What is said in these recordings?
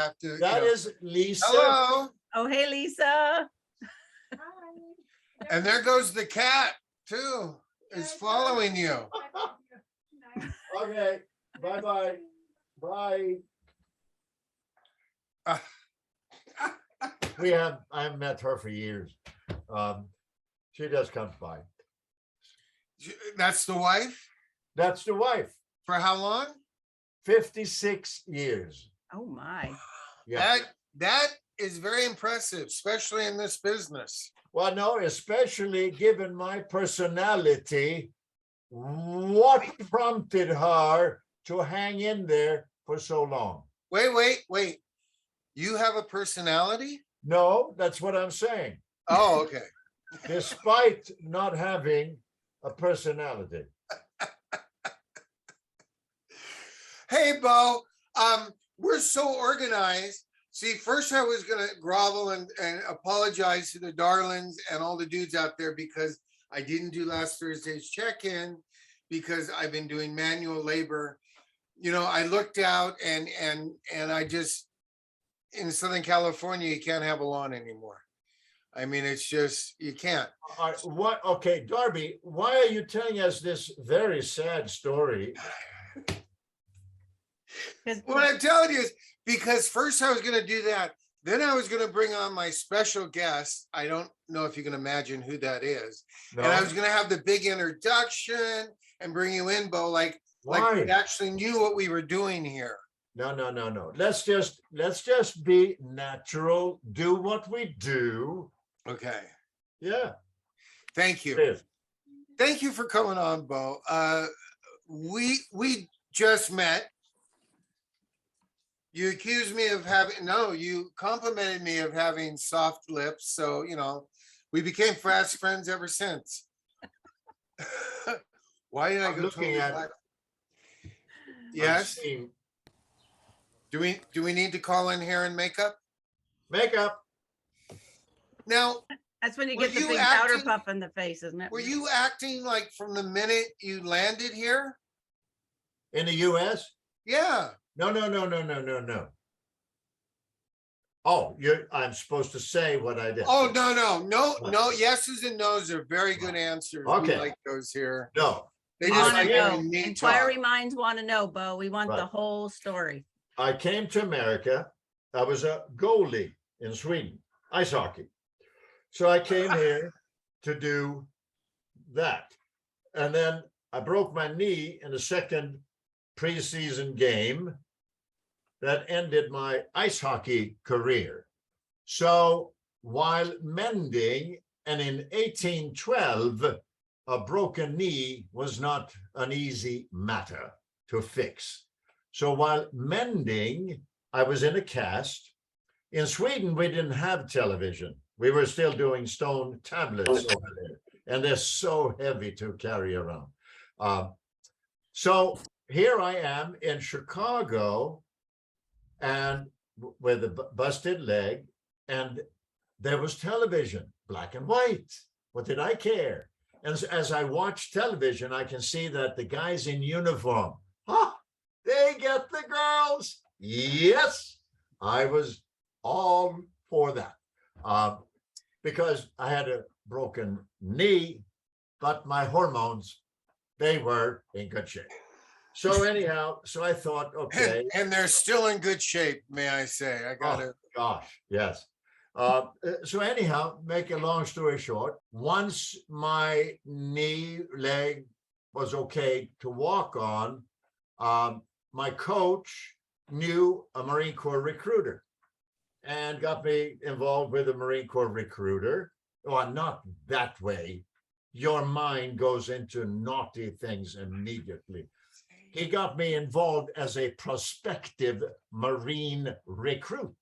have to. That is Lisa. Hello. Oh, hey, Lisa. And there goes the cat too. Is following you. Okay, bye-bye. Bye. I've met her for years. She just comes by. That's the wife? That's the wife. For how long? 56 years. Oh, my. Yeah. That is very impressive, especially in this business. Well, no, especially given my personality, what prompted her to hang in there for so long? Wait. You have a personality? No, that's what I'm saying. Oh, okay. Despite not having a personality. Hey, Bo, we're so organized. See, first I was going to grovel and apologize to the darlings and all the dudes out there because I didn't do last Thursday's check-in because I've been doing manual labor. You know, I looked out and I just, in Southern California, you can't have a lawn anymore. I mean, it's just, you can't. What? Okay, Darby, why are you telling us this very sad story? What I'm telling you is because first I was going to do that. Then I was going to bring on my special guest. I don't know if you can imagine who that is. No. And I was going to have the big introduction and bring you in, Bo, like we actually knew what we were doing here. No. Let's just be natural. Do what we do. Okay. Yeah. Thank you. Yes. Thank you for coming on, Bo. We just met. You accused me of you complimented me of having soft lips. So, you know, we became fast friends ever since. Why did I go looking at black? Yes. Do we need to call in hair and makeup? Makeup. Now, That's when you were get the you big powder acting- puff in the face, isn't it? were you acting like from the minute you landed here? In the US? Yeah. No. Oh, I'm supposed to say what I did. Oh, no. Yeses and nos are very good answers. Okay. We like those here. No. They We just want like to know. hearing me Inquiry talk. minds want to know, Bo. We want the Right. whole story. I came to America. I was a goalie in Sweden, ice hockey. So I came here to do that. And then I broke my knee in the second preseason game that ended my ice hockey career. So while mending, and in 1812, a broken knee was not an easy matter to fix. So while mending, I was in a cast. In Sweden, we didn't have television. We were still doing stone tablets over there, and they're so heavy to carry around. So here I am in Chicago, and with a busted leg, and there was television, black and white. What did I care? And as I watch television, I can see that the guys in uniform, they get the girls. Yes, I was all for that. Because I had a broken knee, but my hormones, they were in good shape. So anyhow, so I thought, okay. And they're still in good shape, may I say. I got it. Gosh, yes. So anyhow, make a long story short, once my leg was okay to walk on, my coach knew a Marine Corps recruiter and got me involved with a Marine Corps recruiter. Well, not that way. Your mind goes into naughty things immediately. He got me involved as a prospective Marine recruit.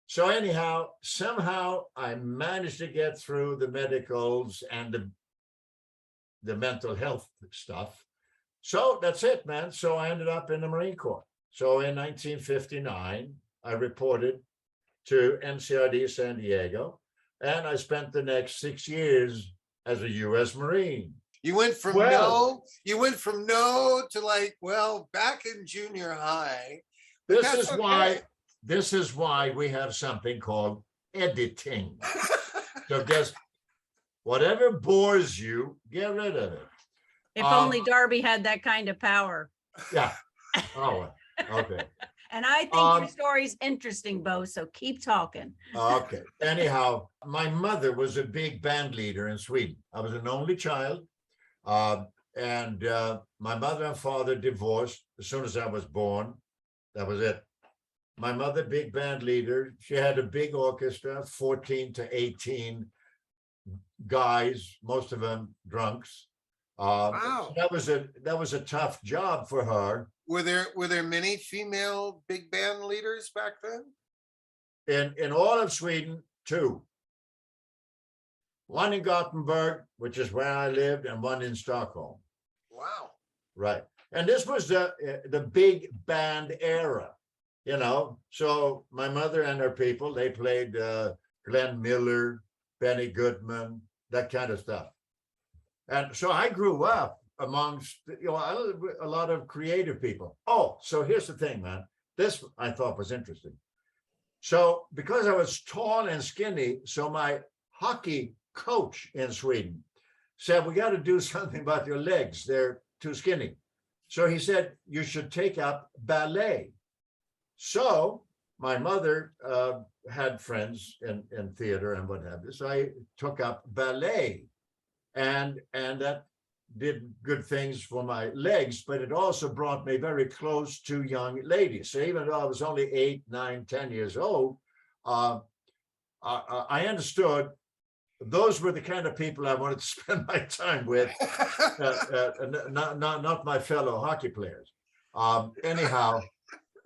So anyhow, somehow I managed to get through the medicals and the mental health stuff. So that's it, man. So I ended up in the Marine Corps. So in 1959, I reported to NCRD San Diego, and I spent the next 6 years as a U.S. Marine. You went from no to like, well, back in junior high. This is why this is why we have something called editing. So just whatever bores you, get rid of it. If only Darby had that kind of power. Yeah. Oh, okay. And I think your story's interesting, Bo, so keep talking. Okay. Anyhow, my mother was a big band leader in Sweden. I was an only child. And my mother and father divorced as soon as I was born. That was it. My mother, big band leader. She had a big orchestra, 14 to 18 guys, most of them drunks. Wow. So that was a tough job for her. Were there many female big band leaders back then? In all of Sweden, 2. One in Gothenburg, which is where I lived, and one in Stockholm. Wow. Right. And this was the big band era, you know. So my mother and her people, they played Glenn Miller, Benny Goodman, that kind of stuff. And so I grew up amongst, you know, a lot of creative people. Oh, so here's the thing, man. This I thought was interesting. So because I was tall and skinny, so my hockey coach in Sweden said, we got to do something about your legs. They're too skinny. So he said, you should take up ballet. So my mother had friends in theater and what have you. So I took up ballet, and that did good things for my legs, but it also brought me very close to young ladies. So even though I was only 8, 9, 10 years old, I understood those were the kind of people I wanted to spend my time with, not my fellow hockey players. Anyhow,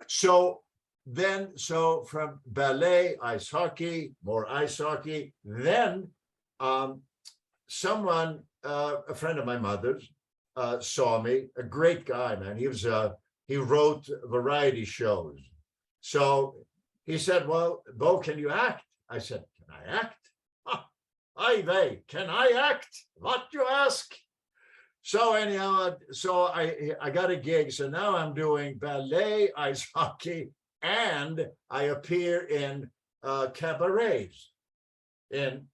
so from ballet, ice hockey, more ice hockey, then someone, a friend of my mother's, saw me, a great guy, man. He wrote variety shows. So he said, well, Bo, can you act? I said, can I act? Aye, vey, can I act? What you ask? So anyhow, so I got a gig. So now I'm doing ballet, ice hockey, and I appear in cabarets in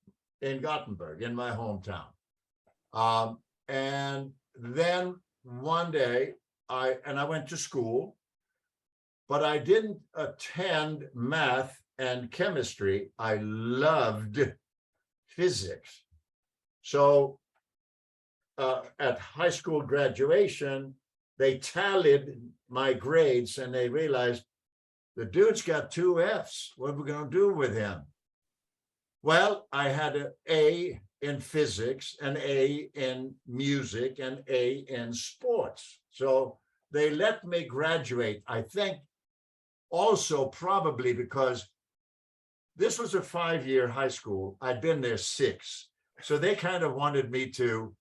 Gothenburg, in my hometown. And then one day I went to school, but I didn't attend math and chemistry. I loved physics. So at high school graduation, they tallied my grades and they realized the dude's got 2 Fs. What are we going to do with him? Well, I had an A in physics, an A in music, an A in sports. So they let me graduate, I think also probably because this was a 5-year high school. I'd been there 6. So they kind of wanted me to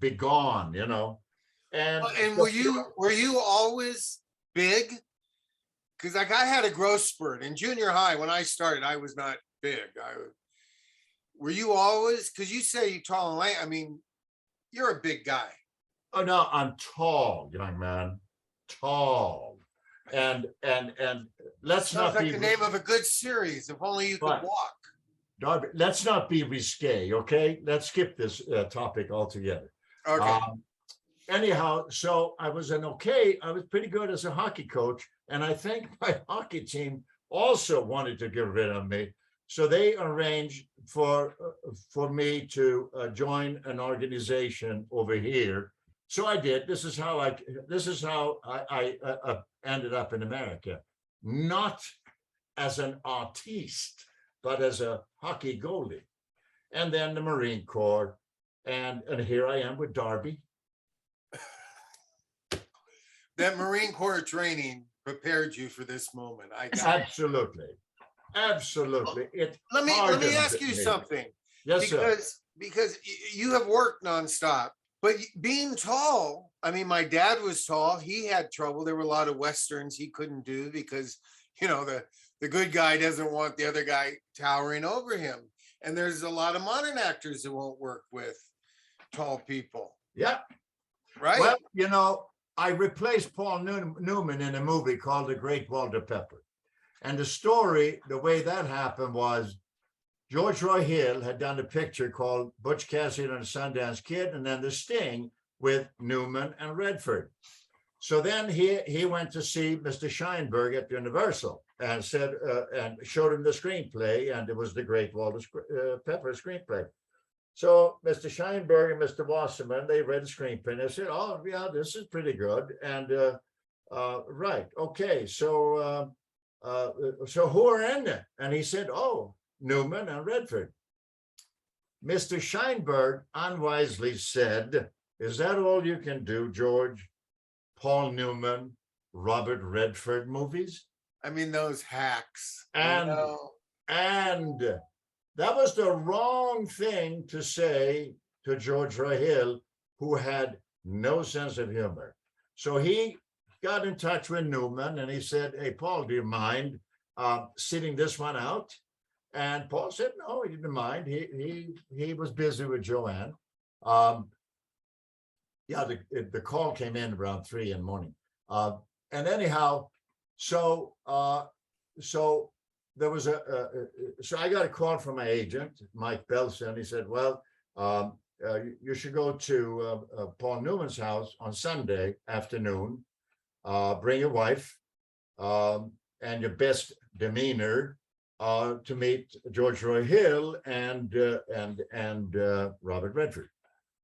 be gone, you know. And were you always big? Because like I had a growth spurt in junior high when I started. I was not big. Were you always? Because you say you're tall and lanky. I mean, you're a big guy. Oh no, I'm tall, young man, tall. And let's Sounds not like be the name of a good series. If only you could Right. walk. Darby, let's not be risque, okay? Let's skip this topic altogether. Okay. Anyhow, so I was pretty good as a hockey coach, and I think my hockey team also wanted to get rid of me. So they arranged for me to join an organization over here. So I did. This is how I ended up in America, not as an artiste, but as a hockey goalie, and then the Marine Corps, and here I am with Darby. That Marine Corps training prepared you for this moment. Absolutely. Let me ask you something. Yes, sir. Because you have worked nonstop, but being tall, I mean, my dad was tall. He had trouble. There were a lot of Westerns he couldn't do because, you know, the good guy doesn't want the other guy towering over him. And there's a lot of modern actors that won't work with tall people. Yeah. Right. Well, you know, I replaced Paul Newman in a movie called The Great Walter Pepper. And the story, the way that happened was George Roy Hill had done a picture called Butch Cassidy and the Sundance Kid, and then The Sting with Newman and Redford. So then he went to see Mr. Scheinberg at Universal and said and showed him the screenplay, and it was the great Walter Pepper screenplay. So Mr. Scheinberg and Mr. Wasserman, they read the screenplay and they said, "Oh yeah, this is pretty good." And right, okay, so who are in it? And he said, "Oh, Newman and Redford." Mr. Scheinberg unwisely said, "Is that all you can do, George? Paul Newman, Robert Redford movies?" I mean, those hacks. And that was the wrong thing to say to George Roy Hill, who had no sense of humor. So he got in touch with Newman and he said, "Hey, Paul, do you mind sitting this one out?" And Paul said, no, he didn't mind. He was busy with Joanne. Yeah, the call came in around 3 in the morning. And anyhow, so there was so I got a call from my agent, Mike Belson. He said, "Well, you should go to Paul Newman's house on Sunday afternoon. Bring your wife and your best demeanor to meet George Roy Hill and Robert Redford."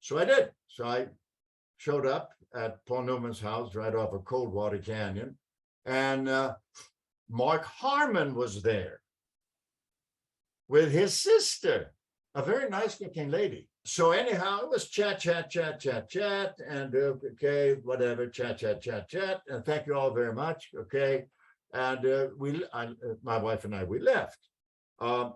So I did. So I showed up at Paul Newman's house right off of Coldwater Canyon, and Mark Harmon was there with his sister, a very nice looking lady. So anyhow, it was chat, and okay, whatever, chat, and thank you all very much, okay. And my wife and I, we left.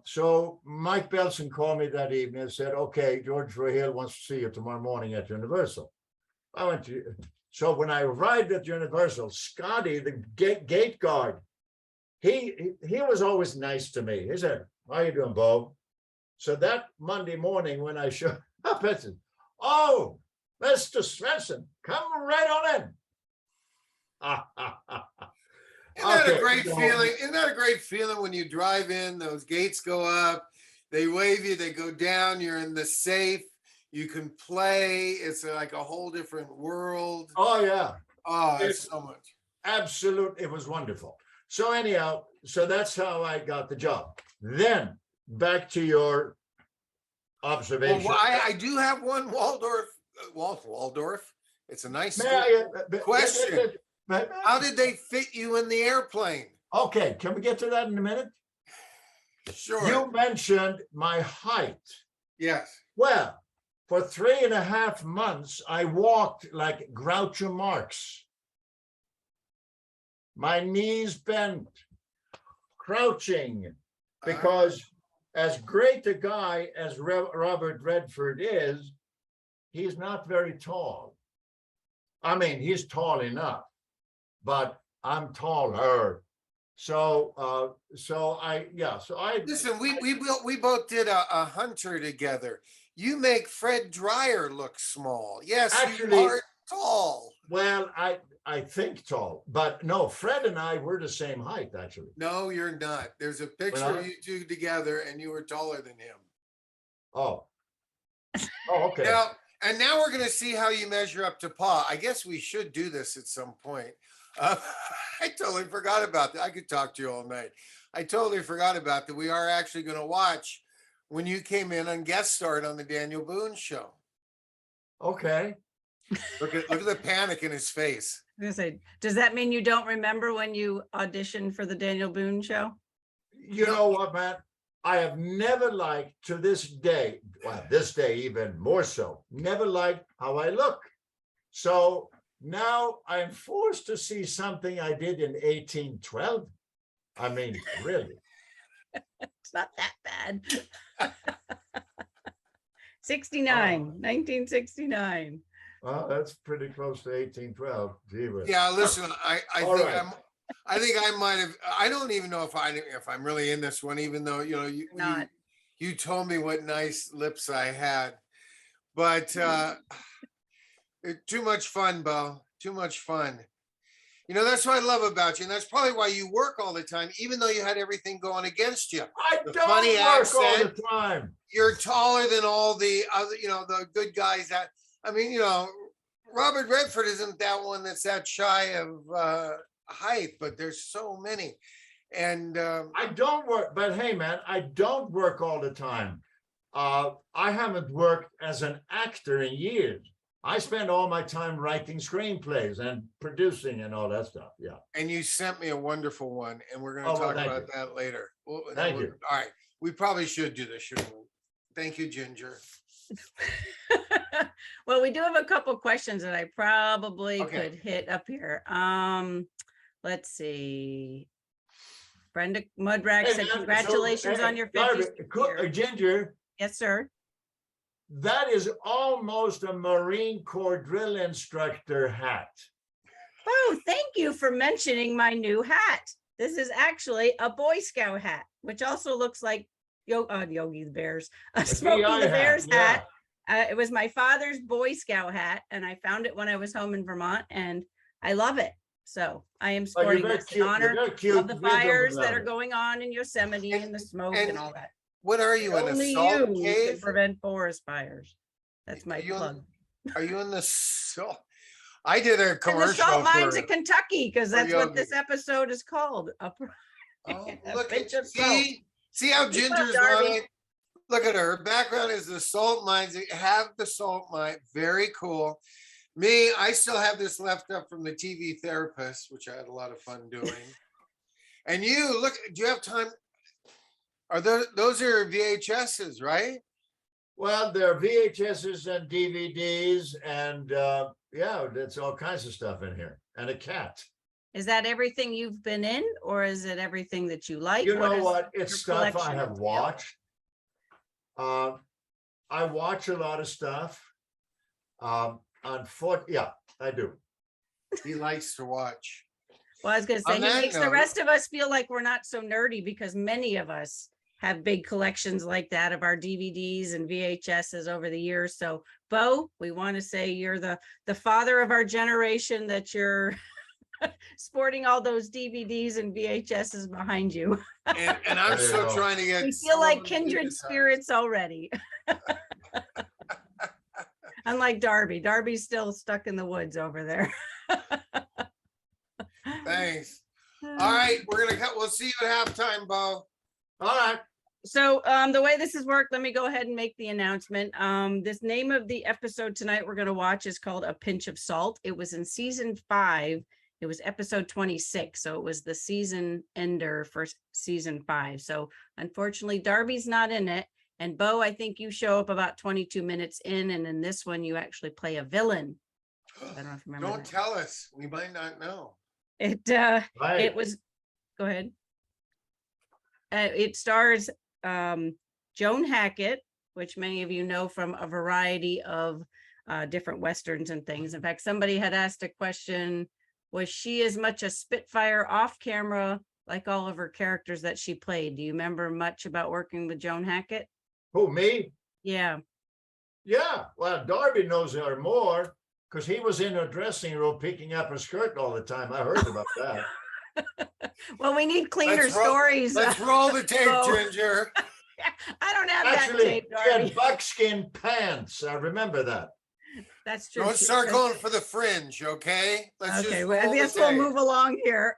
So Mike Belson called me that evening and said, "Okay, George Roy Hill wants to see you tomorrow morning at Universal." I went to, so when I arrived at Universal, Scotty, the gate guard, he was always nice to me. He said, "How you doing, Bo?" So that Monday morning when I showed up, I said, "Oh, Mr. Svenson, come right on in." Isn't that Okay, a great so- feeling? Isn't that a great feeling when you drive in, those gates go up, they wave you, they go down, you're in the safe, you can play. It's like a whole different world. Oh yeah, Oh, it's It's- so much. absolute. It was wonderful. So anyhow, so that's how I got the job. Then back to your observation. Well, I do have one Waldorf. It's a nice May school. I, Question. How did they fit you in the airplane? Okay, can we get to that in a minute? Sure. You mentioned my height. Yes. Well, for 3.5 months, I walked like Groucho Marx. My knees bent, crouching, because as great a guy as Robert Redford is, he's not very tall. I mean, he's tall enough, but I'm taller. So I Listen, we both did a Hunter together. You make Fred Dreyer look small. Yes, Actually- you are tall. well, I think tall, but no, Fred and I were the same height, actually. No, you're not. There's a picture Well, of you two together, and you were taller than him. Oh. Oh, okay. Now we're going to see how you measure up to Pa. I guess we should do this at some point. I totally forgot about that. I could talk to you all night. I totally forgot about that. We are actually going to watch when you came in and guest starred on the Daniel Boone show. Okay. Look at the panic in his face. I was gonna say, does that mean you don't remember when you auditioned for the Daniel Boone show? You know what, man? I have never liked to this day, well, this day even more so, never liked how I look. So now I'm forced to see something I did in 1812. I mean, really. It's not that bad. 1969. Well, that's pretty close to 1812. Gee whiz. Yeah, listen, I All think right. I think I might have. I don't even know if I'm really in this one, even though Not. you told me what nice lips I had, but too much fun, Bo. Too much fun. You know, that's what I love about you. And that's probably why you work all the time, even though you had everything going against you. I The don't funny work all accent. the time. You're taller than all the other, the good guys that, I mean, Robert Redford isn't that one that's that shy of height, but there's so many. And I don't work, but hey, man, I don't work all the time. I haven't worked as an actor in years. I spend all my time writing screenplays and producing and all that stuff. Yeah. and you sent me a wonderful one, and we're going to Oh, well, talk thank about you. that later. Thank you. All right. We probably should do this, shouldn't we? Thank you, Ginger. Well, we do have a couple questions that I probably Okay. could hit up here. Let's see. Brenda Mudrack Hey, said, man, congratulations so, on your Darby, 50th year. Ginger, Yes, sir. that is almost a Marine Corps drill instructor hat. Oh, thank you for mentioning my new hat. This is actually a Boy Scout hat, which also looks like Yogi the Bear's, a Smokey DI the Bear's hat, hat. It was my father's Boy Scout hat, and I found it when I was home in Vermont, and I love it. So I am Oh, you're sporting very this in cute. honor You're very cute. of the You're doing fires that well. are going on in Yosemite and the smoke and and all that. What are you in a Only salt you can cave? prevent forest fires. That's my Are you in- plug. Are you in the salt? I did a And the commercial salt mines for. of Kentucky, because that's what Yogi. this episode is called. Oh, A look pinch at of salt. see how Keep up, Ginger's on Darby. it. Look at her. Her background is the salt mines. They have the salt mine. Very cool. Me, I still have this left up from the TV therapist, which I had a lot of fun doing. And you look. Do you have time? Are those are VHSs, right? Well, there are VHSs and DVDs, and yeah, that's all kinds of stuff in here, and a cat. Is that everything you've been in, or is it everything that you like? You know is what? your It's stuff I collection have entail? watched. I watch a lot of stuff. On foot, yeah, I do. He likes to watch. Well, I was gonna say, On he that makes the note- rest of us feel like we're not so nerdy, because many of us have big collections like that of our DVDs and VHSs over the years. So Bo, we want to say you're the father of our generation, that you're sporting all those DVDs and VHSs behind you. And I'm There you still go. trying to get. We some feel of like them kindred digitized. spirits already. Unlike Darby. Darby's still stuck in the woods over there. Thanks. All right, we're gonna cut. We'll see you at halftime, Bo. All right. So the way this has worked, let me go ahead and make the announcement. This name of the episode tonight we're going to watch is called A Pinch of Salt. It was in season 5. It was episode 26. So it was the season ender for season 5. So unfortunately, Darby's not in it. And Bo, I think you show up about 22 minutes in. And in this one, you actually play a villain. I don't know if you remember. Don't tell us. We might not know. It Right. it was, go ahead. It stars Joan Hackett, which many of you know from a variety of different Westerns and things. In fact, somebody had asked a question, was she as much a Spitfire off camera like all of her characters that she played? Do you remember much about working with Joan Hackett? Who, me? Yeah. Yeah. Well, Darby knows her more because he was in her dressing room picking up her skirt all the time. I heard about that. Well, we need cleaner Let's roll- stories. Let's roll the tape, Bo. Ginger. I don't have that Actually, tape, she Darby. had buckskin pants. I remember that. That's true. Don't start going for the fringe, okay? Let's Okay, just well, I roll the guess we'll tape. move along here.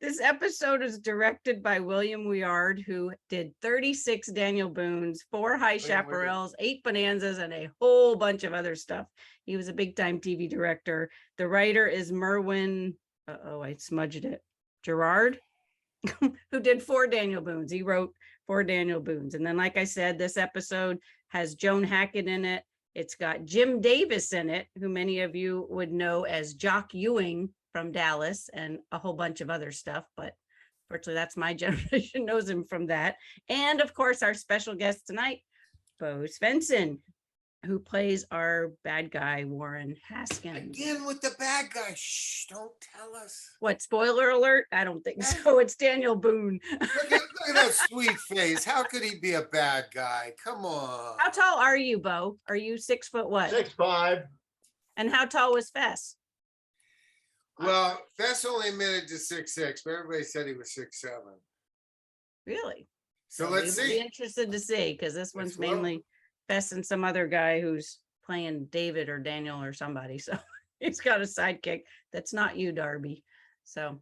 This episode is directed by William Weird, who did 36 Daniel Boones, 4 High William Weird. Chaparrals, 8 Bonanzas, and a whole bunch of other stuff. He was a big time TV director. The writer is Merwin, I smudged it, Gerard, who did 4 Daniel Boones. He wrote 4 Daniel Boones. And then, like I said, this episode has Joan Hackett in it. It's got Jim Davis in it, who many of you would know as Jock Ewing from Dallas, and a whole bunch of other stuff. But fortunately, that's my generation knows him from that. And of course, our special guest tonight, Bo Svenson, who plays our bad guy, Warren Haskins. Again with the bad guy. Shh, don't tell us. What, spoiler alert? I don't think so. It's Daniel Boone. Look at that sweet face. How could he be a bad guy? Come on. How tall are you, Bo? Are you 6 foot what? 6'5". And how tall was Fess? Well, Fess only admitted to 6'6", but everybody said he was 6'7". Really? So So let's we'll be see. interested to see, because this one's Let's vote. mainly Fess and some other guy who's playing David or Daniel or somebody. So he's got a sidekick that's not you, Darby. So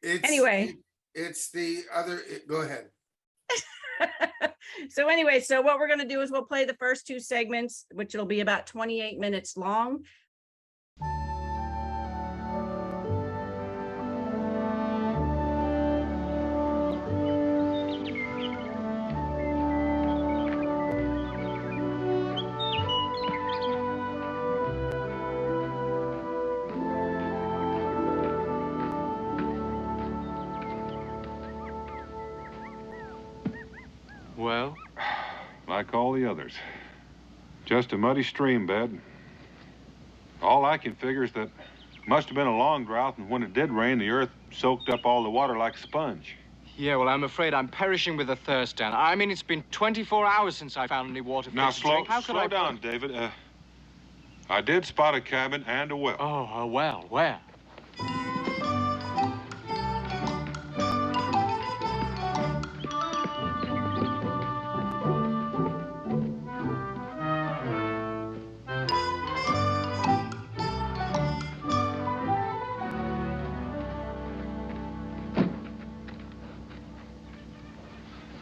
It's anyway. it's the other. Go ahead. So anyway, so what we're going to do is we'll play the first two segments, which will be about 28 minutes long. Well, Like all the others. Just a muddy stream bed. All I can figure is that must have been a long drought, and when it did rain, the earth soaked up all the water like a sponge. yeah, well, I'm afraid I'm perishing with a thirst, Dan. I mean, it's been 24 hours since I found any water for Now, to drink. How could slow I down, David. I did spot a cabin and a well. Oh, a well, where?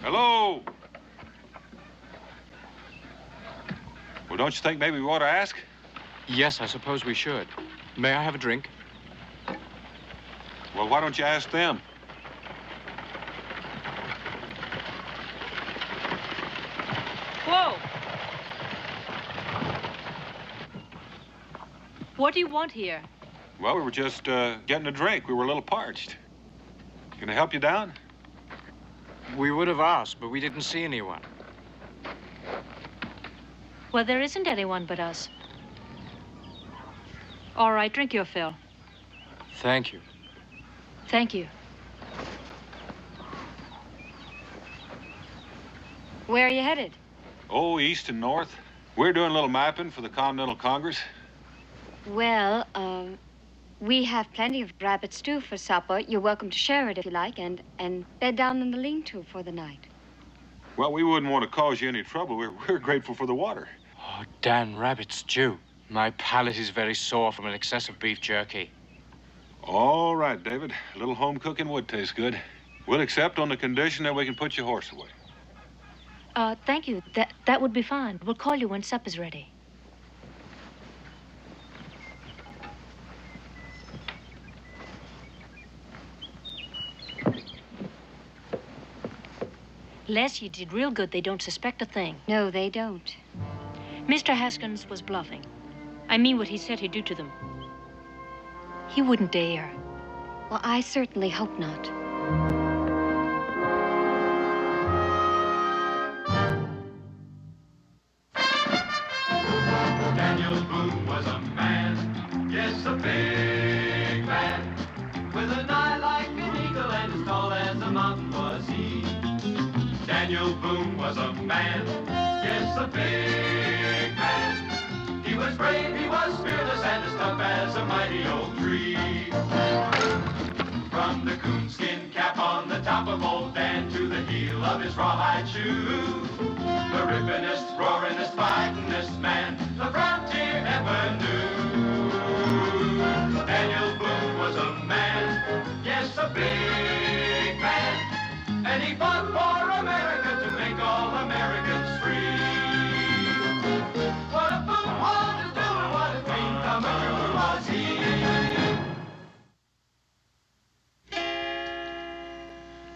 Hello? Well, don't you think maybe we ought to ask? Yes, I suppose we should. May I have a drink? Well, why don't you ask them? Whoa! What do you want here? Well, we were just getting a drink. We were a little parched. Can I help you down? We would have asked, but we didn't see anyone. Well, there isn't anyone but us. All right, drink your fill. Thank you. Thank you. Where are you headed? Oh, east and north. We're doing a little mapping for the Continental Congress. Well, we have plenty of rabbit stew for supper. You're welcome to share it if you like, and bed down in the lean-to for the night. Well, we wouldn't want to cause you any trouble. We're grateful for the water. Oh, Dan, rabbit stew. My palate is very sore from an excess of beef jerky. All right, David. A little home cooking would taste good. We'll accept on the condition that we can put your horse away. Thank you. That would be fine. We'll call you when supper's ready. Les, you did real good. They don't suspect a thing. No, they don't. Mr. Haskins was bluffing. I mean what he said he'd do to them. He wouldn't dare. Well, I certainly hope not. Daniel Boone was a man, yes, a big man, with an eye like an eagle and as tall as a mountain was he. Daniel Boone was a man, yes, a big man. He was brave, he was fearless, and as tough as a mighty old tree. From the coonskin cap on the top of old Dan to the heel of his rawhide shoe, the rippin'est, roaring'est, fighting'est man the frontier ever knew. Daniel Boone was a man, yes, a big man, and he fought for America to make all Americans free. What a Boone wanted to do and what a dream come true was he.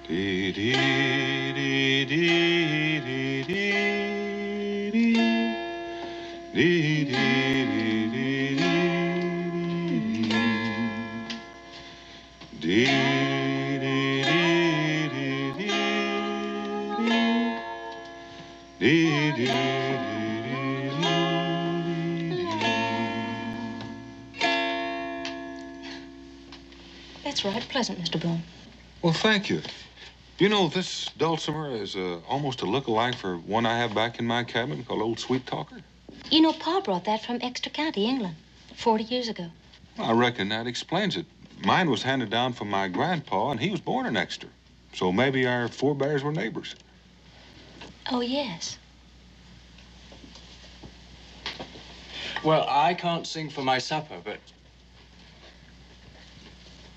Dee dee dee dee dee dee dee dee dee dee dee dee dee dee That's right. Pleasant, Mr. Boone. Well, thank you. You know, this dulcimer is almost a look-alike for one I have back in my cabin called Old Sweet Talker. You know, Pa brought that from Exeter County, England, 40 years ago. I reckon that explains it. Mine was handed down from my grandpa, and he was born in Exeter. So maybe our forebears were neighbors. Oh, yes. Well, I can't sing for my supper, but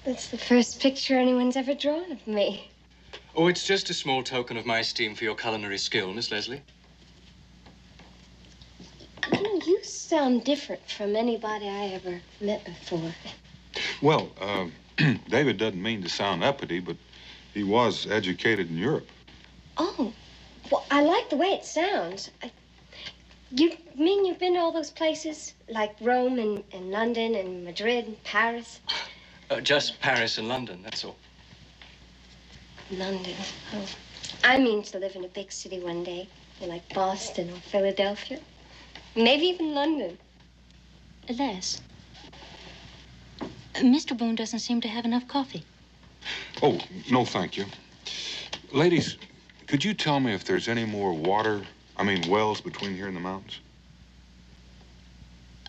That's the first picture anyone's ever drawn of me. oh, it's just a small token of my esteem for your culinary skill, Miss Leslie. You know, you sound different from anybody I ever met before. Well, David doesn't mean to sound uppity, but he was educated in Europe. Oh, well, I like the way it sounds. You mean you've been to all those places? Like Rome and London and Madrid and Paris? Just Paris and London, that's all. London, oh. I mean to live in a big city one day, like Boston or Philadelphia. Maybe even London. Les, Mr. Boone doesn't seem to have enough coffee. Oh, no, thank you. Ladies, could you tell me if there's any more wells between here and the mountains?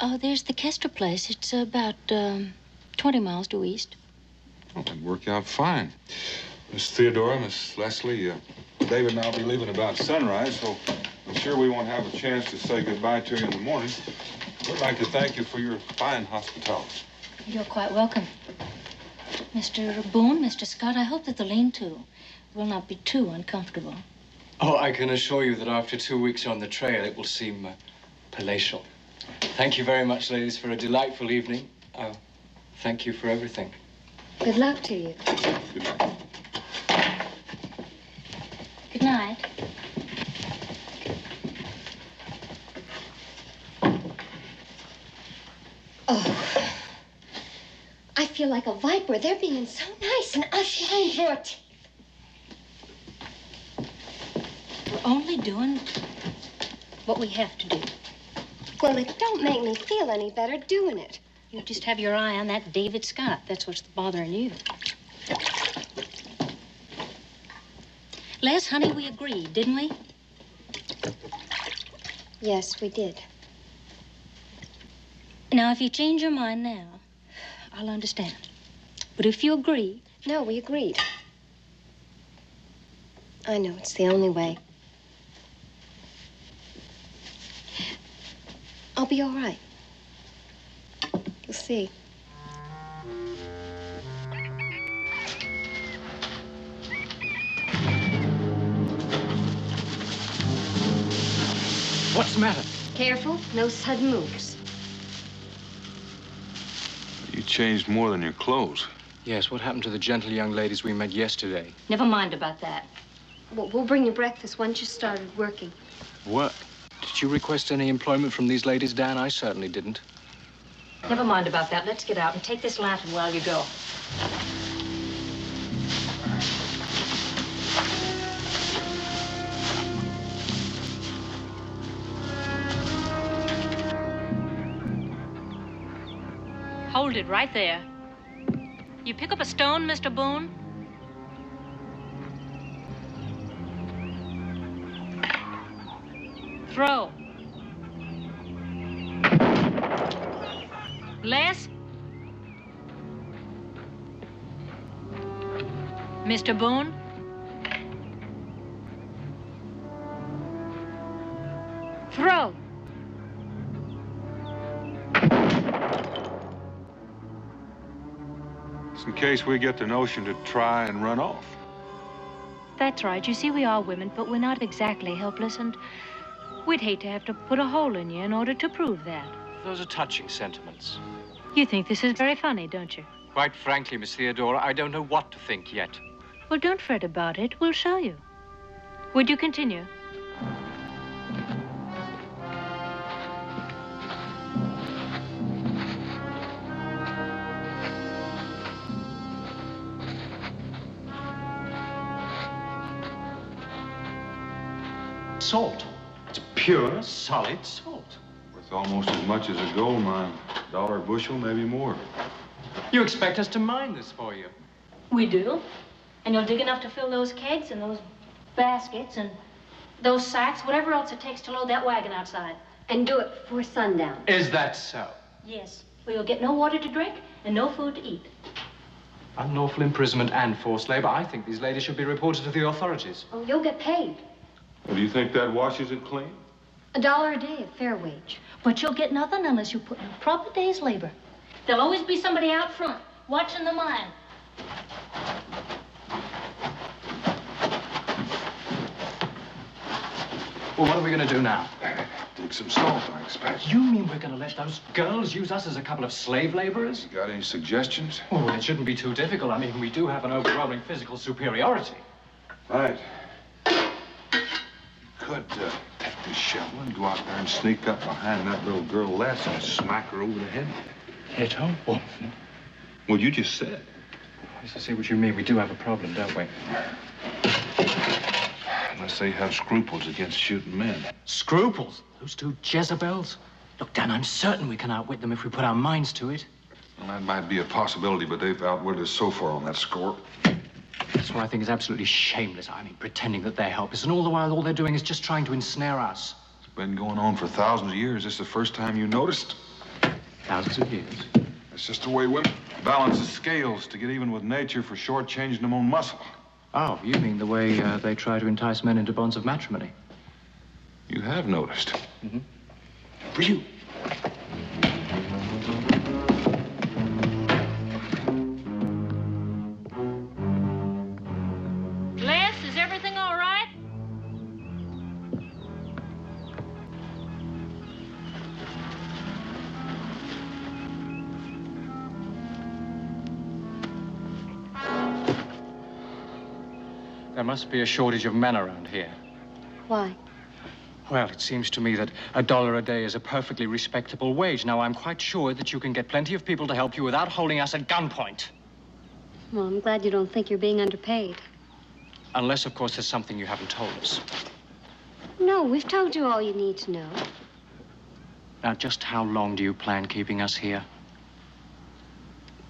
Oh, there's the Kester place. It's about 20 miles due east. Oh, that'd work out fine. Miss Theodora, Miss Leslie, David and I'll be leaving about sunrise, so I'm sure we won't have a chance to say goodbye to you in the morning. We'd like to thank you for your fine hospitality. You're quite welcome. Mr. Boone, Mr. Scott, I hope that the lean-to will not be too uncomfortable. Oh, I can assure you that after 2 weeks on the trail, it will seem palatial. Thank you very much, ladies, for a delightful evening. Thank you for everything. Good luck to you. Good night. Good night. Oh, I feel like a viper. They're being so nice, and us behind your teeth. We're only doing what we have to do. Well, it don't make me feel any better doing it. You just have your eye on that David Scott. That's what's bothering you. Les, honey, we agreed, didn't we? Yes, we did. Now, if you change your mind now, I'll understand. But if you agree... No, we agreed. I know, it's the only way. I'll be all right. You'll see. What's the matter? Careful, no sudden moves. You changed more than your clothes. Yes, what happened to the gentle young ladies we met yesterday? Never mind about that. We'll bring you breakfast once you started working. Work? Did you request any employment from these ladies, Dan? I certainly didn't. Never mind about that. Let's get out and take this lantern while you go. Hold it right there. You pick up a stone, Mr. Boone? Throw. Les? Mr. Boone? Throw. Just in case we get the notion to try and run off. That's right. You see, we are women, but we're not exactly helpless, and we'd hate to have to put a hole in you in order to prove that. Those are touching sentiments. You think this is very funny, don't you? Quite frankly, Miss Theodora, I don't know what to think yet. Well, don't fret about it. We'll show you. Would you continue? Salt. It's pure, solid salt. Worth almost as much as a gold mine. $1 a bushel, maybe more. You expect us to mine this for you? We do. And you'll dig enough to fill those kegs and those baskets and those sacks, whatever else it takes to load that wagon outside. And do it before sundown. Is that so? Yes. Well, you'll get no water to drink and no food to eat. Unlawful imprisonment and forced labor. I think these ladies should be reported to the authorities. Oh, you'll get paid. Well, do you think that washes it clean? $1 a day, a fair wage. But you'll get nothing unless you put in a proper day's labor. There'll always be somebody out front watching the mine. Well, what are we going to do now? Dig some salt, I expect. You mean we're going to let those girls use us as a couple of slave laborers? You got any suggestions? Oh, well, it shouldn't be too difficult. I mean, we do have an overwhelming physical superiority. Right. Could take this shovel and go out there and sneak up behind that little girl Les and smack her over the head. Hit her? What? Well, you just said. Yes, I see what you mean. We do have a problem, don't we? Unless they have scruples against shooting men. Scruples? Those two Jezebels? Look, Dan, I'm certain we can outwit them if we put our minds to it. Well, that might be a possibility, but they've outwitted us so far on that score. That's what I think is absolutely shameless. I mean, pretending that they're helpless, and all the while, all they're doing is just trying to ensnare us. It's been going on for thousands of years. This is the first time you noticed? Thousands of years. It's just the way women balance the scales to get even with nature for shortchanging them on muscle. Oh, you mean the way they try to entice men into bonds of matrimony? You have noticed. Mm-hmm. For you. Les, is everything all right? There must be a shortage of men around here. Why? Well, it seems to me that $1 a day is a perfectly respectable wage. Now, I'm quite sure that you can get plenty of people to help you without holding us at gunpoint. Well, I'm glad you don't think you're being underpaid. Unless, of course, there's something you haven't told us. No, we've told you all you need to know. Now, just how long do you plan keeping us here?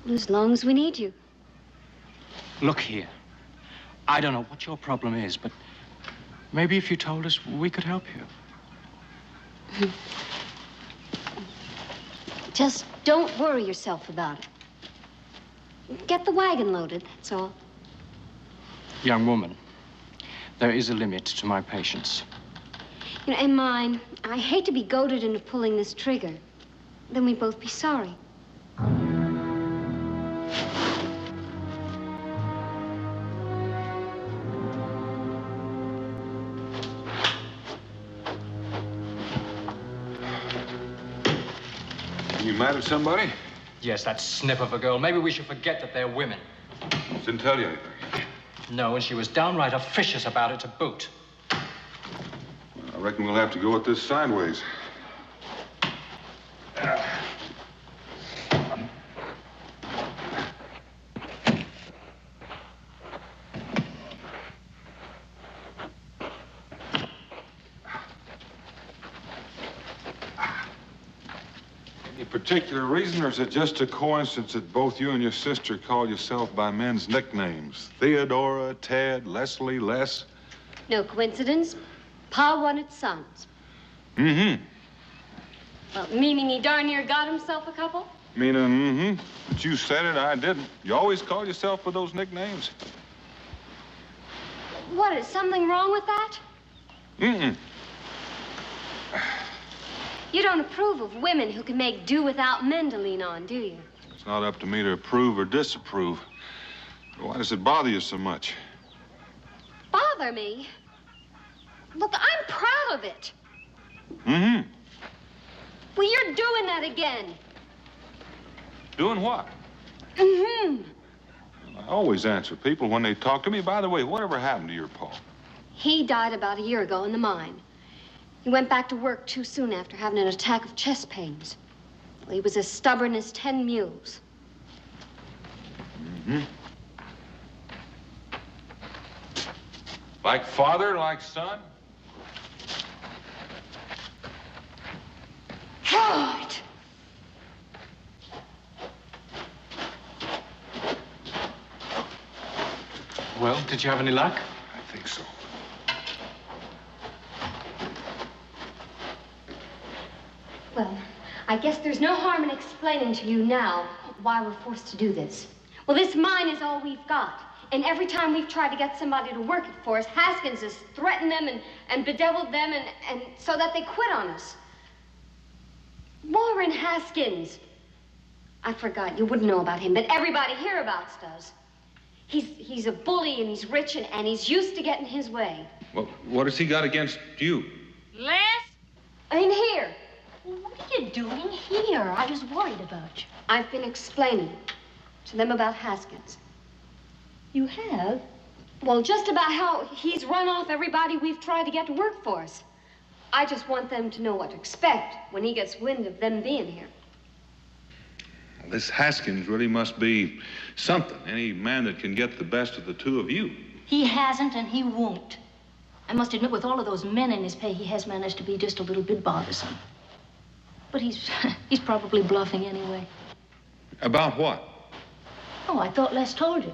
As long as we need you. Look here. I don't know what your problem is, but maybe if you told us, we could help you. Just don't worry yourself about it. Get the wagon loaded, that's all. Young woman, there is a limit to my patience. You know, and mine. I hate to be goaded into pulling this trigger. Then we'd both be sorry. You mad at somebody? Yes, that snip of a girl. Maybe we should forget that they're women. Didn't tell you anything. No, and she was downright officious about it to boot. I reckon we'll have to go at this sideways. Any particular reason, or is it just a coincidence that both you and your sister call yourself by men's nicknames? Theodora, Ted, Leslie, Les? No coincidence. Pa wanted sons. Mm-hmm. Well, meaning he darn near got himself a couple? Meaning, But you said it, I didn't. You always call yourself with those nicknames? What, is something wrong with that? Mm-mm. You don't approve of women who can make do without men to lean on, do you? It's not up to me to approve or disapprove. Why does it bother you so much? Bother me? Look, I'm proud of it. Mm-hmm. Well, you're doing that again. Doing what? Mm-hmm. I always answer people when they talk to me. By the way, whatever happened to your pa? He died about a year ago in the mine. He went back to work too soon after having an attack of chest pains. Well, he was as stubborn as 10 mules. Mm-hmm. Like father, like son? God! Well, did you have any luck? I think so. Well, I guess there's no harm in explaining to you now why we're forced to do this. Well, this mine is all we've got. And every time we've tried to get somebody to work it for us, Haskins has threatened them and bedeviled them and so that they quit on us. Warren Haskins. I forgot, you wouldn't know about him, but everybody hereabouts does. He's a bully and he's rich and he's used to getting his way. Well, what has he got against you? Les? In here. Well, what are you doing here? I was worried about you. I've been explaining to them about Haskins. You have? Well, just about how he's run off everybody we've tried to get to work for us. I just want them to know what to expect when he gets wind of them being here. This Haskins really must be something. Any man that can get the best of the two of you. He hasn't and he won't. I must admit, with all of those men in his pay, he has managed to be just a little bit bothersome. But he's probably bluffing anyway. About what? Oh, I thought Les told you.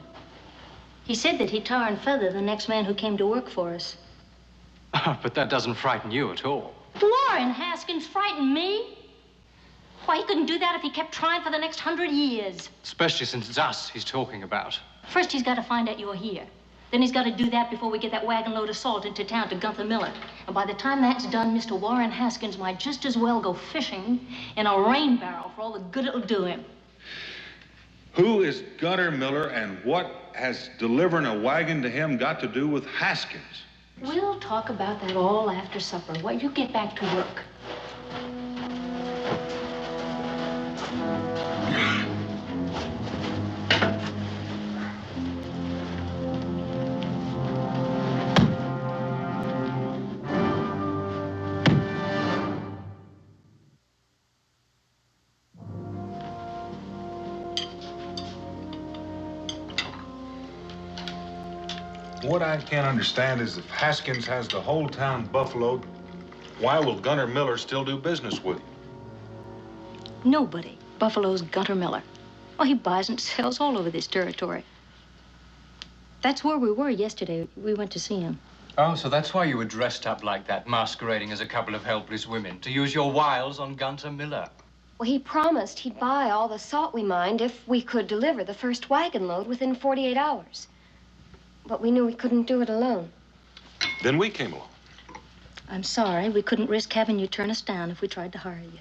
He said that he'd tar and feather the next man who came to work for us. But that doesn't frighten you at all. Warren Haskins frightened me? Why, he couldn't do that if he kept trying for the next 100 years. Especially since it's us he's talking about. First, he's got to find out you're here. Then he's got to do that before we get that wagon load of salt into town to Gunther Miller. And by the time that's done, Mr. Warren Haskins might just as well go fishing in a rain barrel for all the good it'll do him. Who is Gunther Miller and what has delivering a wagon to him got to do with Haskins? We'll talk about that all after supper. While you get back to work. What I can't understand is if Haskins has the whole town buffaloed, why will Gunter Miller still do business with him? Nobody buffaloes Gunther Miller. Oh, he buys and sells all over this territory. That's where we were yesterday. We went to see him. Oh, so that's why you were dressed up like that, masquerading as a couple of helpless women, to use your wiles on Gunter Miller. Well, he promised he'd buy all the salt we mined if we could deliver the first wagon load within 48 hours. But we knew we couldn't do it alone. Then we came along. I'm sorry. We couldn't risk having you turn us down if we tried to hire you.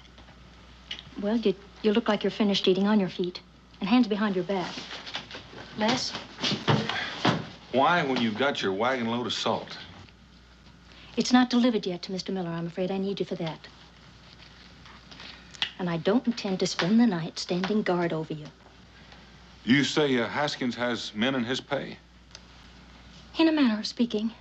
Well, you look like you're finished eating on your feet. And hands behind your back. Les? Why, when you've got your wagon load of salt? It's not delivered yet to Mr. Miller. I'm afraid I need you for that. And I don't intend to spend the night standing guard over you. You say Haskins has men in his pay? In a manner of speaking.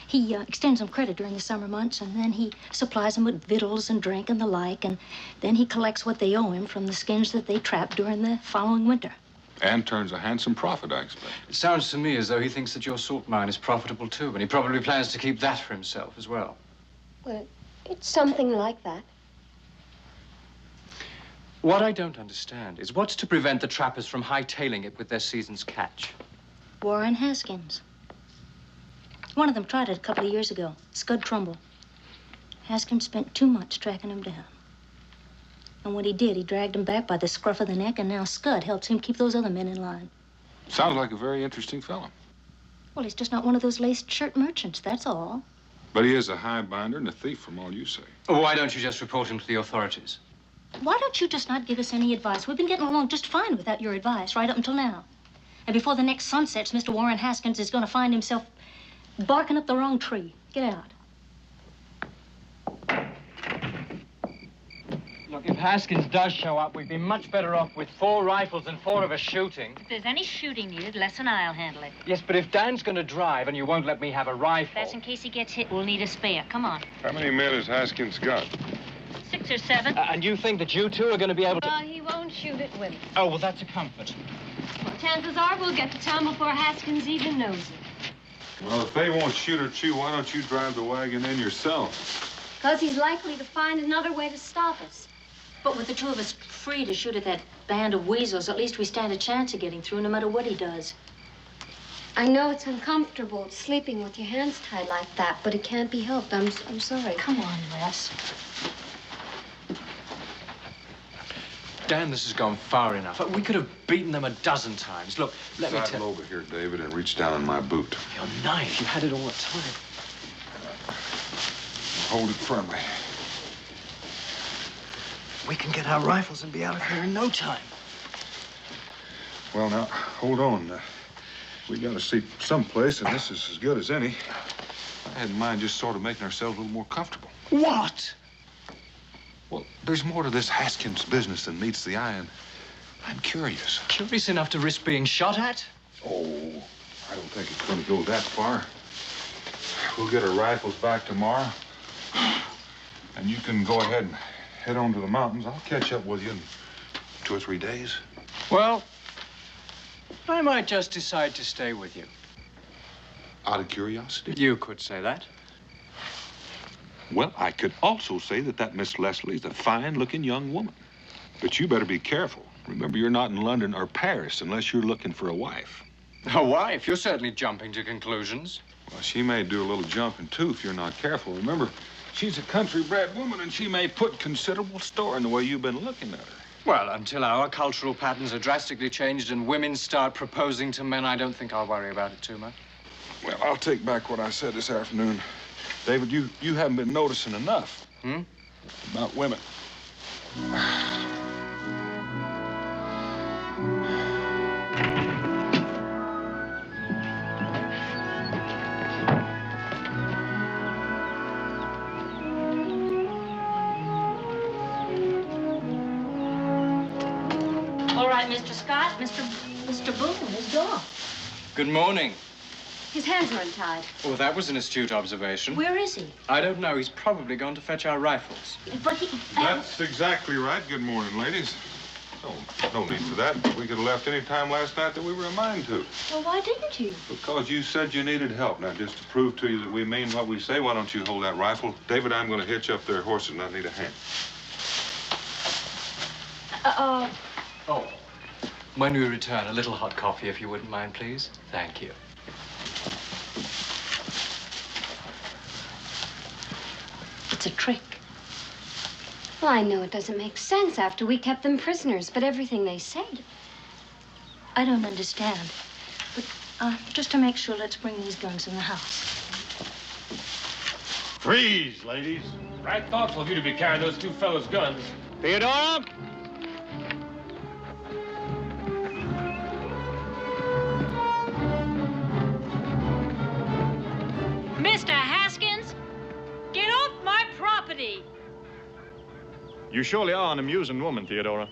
He extends them credit during the summer months, and then he supplies them with victuals and drink and the like, and then he collects what they owe him from the skins that they trap during the following winter. And turns a handsome profit, I expect. It sounds to me as though he thinks that your salt mine is profitable too, and he probably plans to keep that for himself as well. Well, it's something like that. What I don't understand is what's to prevent the trappers from hightailing it with their season's catch? Warren Haskins. One of them tried it a couple of years ago, Scud Trumbull. Haskins spent 2 months tracking him down. And when he did, he dragged him back by the scruff of the neck, and now Scud helps him keep those other men in line. Sounds like a very interesting fellow. Well, he's just not one of those laced shirt merchants, that's all. But he is a high binder and a thief from all you say. Why don't you just report him to the authorities? Why don't you just not give us any advice? We've been getting along just fine without your advice right up until now. And before the next sun sets, Mr. Warren Haskins is going to find himself barking up the wrong tree. Get out. Look, if Haskins does show up, we'd be much better off with 4 rifles and 4 of us shooting. If there's any shooting needed, Les and I'll handle it. Yes, but if Dan's going to drive and you won't let me have a rifle... That's in case he gets hit. We'll need a spare. Come on. How many men has Haskins got? 6 or 7. And you think that you two are going to be able to... He won't shoot it with us. Oh, well, that's a comfort. Well, chances are we'll get to town before Haskins even knows it. Well, if they won't shoot at you, why don't you drive the wagon in yourself? Because he's likely to find another way to stop us. But with the 2 of us free to shoot at that band of weasels, at least we stand a chance of getting through no matter what he does. I know it's uncomfortable sleeping with your hands tied like that, but it can't be helped. I'm sorry. Come on, Les. Dan, this has gone far enough. We could have beaten them a dozen times. Look, let me tell Sidle over here, David, and reach down in my boot. Your knife, you had it all the time. Hold it firmly. We can get our rifles and be out of here in no time. Well, now, hold on. We got to sleep someplace, and this is as good as any. I had in mind just sort of making ourselves a little more comfortable. What? Well, there's more to this Haskins business than meets the eye, and I'm curious. Curious enough to risk being shot at? Oh, I don't think it's going to go that far. We'll get our rifles back tomorrow, and you can go ahead and head on to the mountains. I'll catch up with you in 2 or 3 days. Well, I might just decide to stay with you. Out of curiosity? You could say that. Well, I could also say that Miss Leslie's a fine-looking young woman. But you better be careful. Remember, you're not in London or Paris unless you're looking for a wife. A wife? You're certainly jumping to conclusions. Well, she may do a little jumping, too, if you're not careful. Remember, she's a country-bred woman, and she may put considerable store in the way you've been looking at her. Well, until our cultural patterns are drastically changed and women start proposing to men, I don't think I'll worry about it too much. Well, I'll take back what I said this afternoon. David, you haven't been noticing enough about women. All right, Mr. Scott, Mr. Boone is gone. Good morning. His hands are untied. Oh, that was an astute observation. Where is he? I don't know. He's probably gone to fetch our rifles. But he... That's exactly right. Good morning, ladies. No need for that. We could have left any time last night that we were in mind to. Well, why didn't you? Because you said you needed help. Now, just to prove to you that we mean what we say, why don't you hold that rifle? David, I'm going to hitch up their horses, and I need a hand. Oh, when we return, a little hot coffee, if you wouldn't mind, please. Thank you. It's a trick. Well, I know it doesn't make sense after we kept them prisoners, but everything they said. I don't understand. But just to make sure, let's bring these guns in the house. Freeze, ladies. Right thoughtful of you to be carrying those two fellas' guns. Theodora? Mr. Haskins, get off my property. You surely are an amusing woman, Theodora.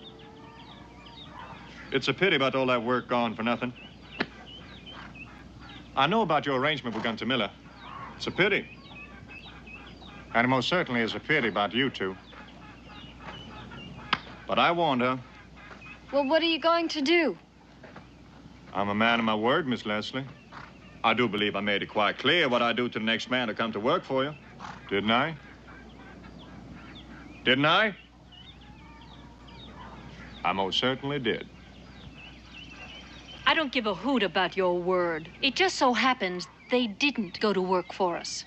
It's a pity about all that work gone for nothing. I know about your arrangement with Gunter Miller. It's a pity. And it most certainly is a pity about you two. But I warned her. Well, what are you going to do? I'm a man of my word, Miss Leslie. I do believe I made it quite clear what I do to the next man to come to work for you. Didn't I? Didn't I? I most certainly did. I don't give a hoot about your word. It just so happens they didn't go to work for us.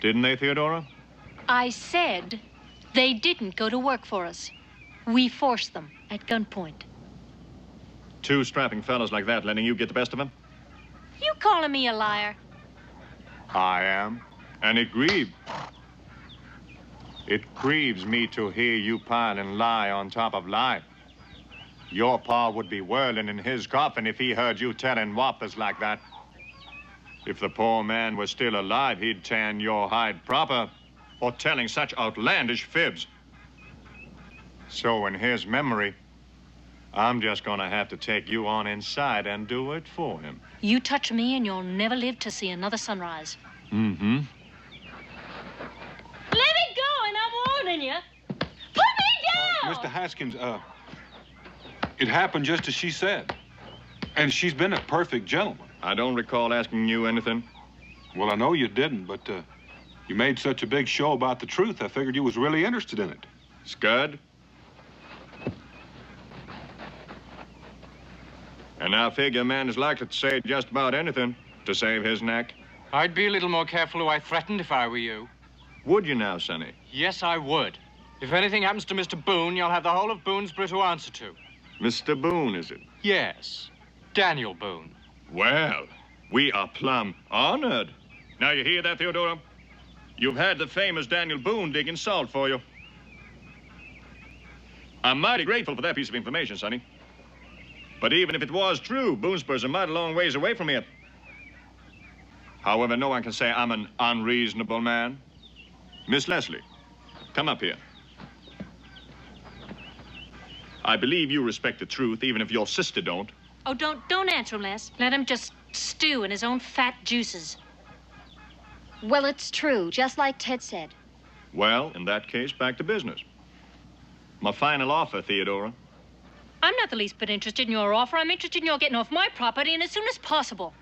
Didn't they, Theodora? I said they didn't go to work for us. We forced them at gunpoint. Two strapping fellows like that letting you get the best of them? You calling me a liar? I am. And it grieves. It grieves me to hear you pile and lie on top of lie. Your pa would be whirling in his coffin if he heard you telling whoppers like that. If the poor man was still alive, he'd tan your hide proper for telling such outlandish fibs. So in his memory, I'm just gonna have to take you on inside and do it for him. You touch me and you'll never live to see another sunrise. Mm-hmm. Let me go and I'm warning you. Put me down! Mr. Haskins, it happened just as she said. And she's been a perfect gentleman. I don't recall asking you anything. Well, I know you didn't, but you made such a big show about the truth, I figured you was really interested in it. Scud? And I figure a man is likely to say just about anything to save his neck. I'd be a little more careful who I threatened if I were you. Would you now, Sonny? Yes, I would. If anything happens to Mr. Boone, you'll have the whole of Boonesborough to answer to. Mr. Boone, is it? Yes, Daniel Boone. Well, we are plumb honored. Now, you hear that, Theodora? You've had the famous Daniel Boone digging salt for you. I'm mighty grateful for that piece of information, Sonny. But even if it was true, Boonesborough's a mighty long ways away from here. However, no one can say I'm an unreasonable man. Miss Leslie, come up here. I believe you respect the truth, even if your sister don't. Oh, don't answer him, Les. Let him just stew in his own fat juices. Well, it's true, just like Ted said. Well, in that case, back to business. My final offer, Theodora. I'm not the least bit interested in your offer. I'm interested in your getting off my property and as soon as possible.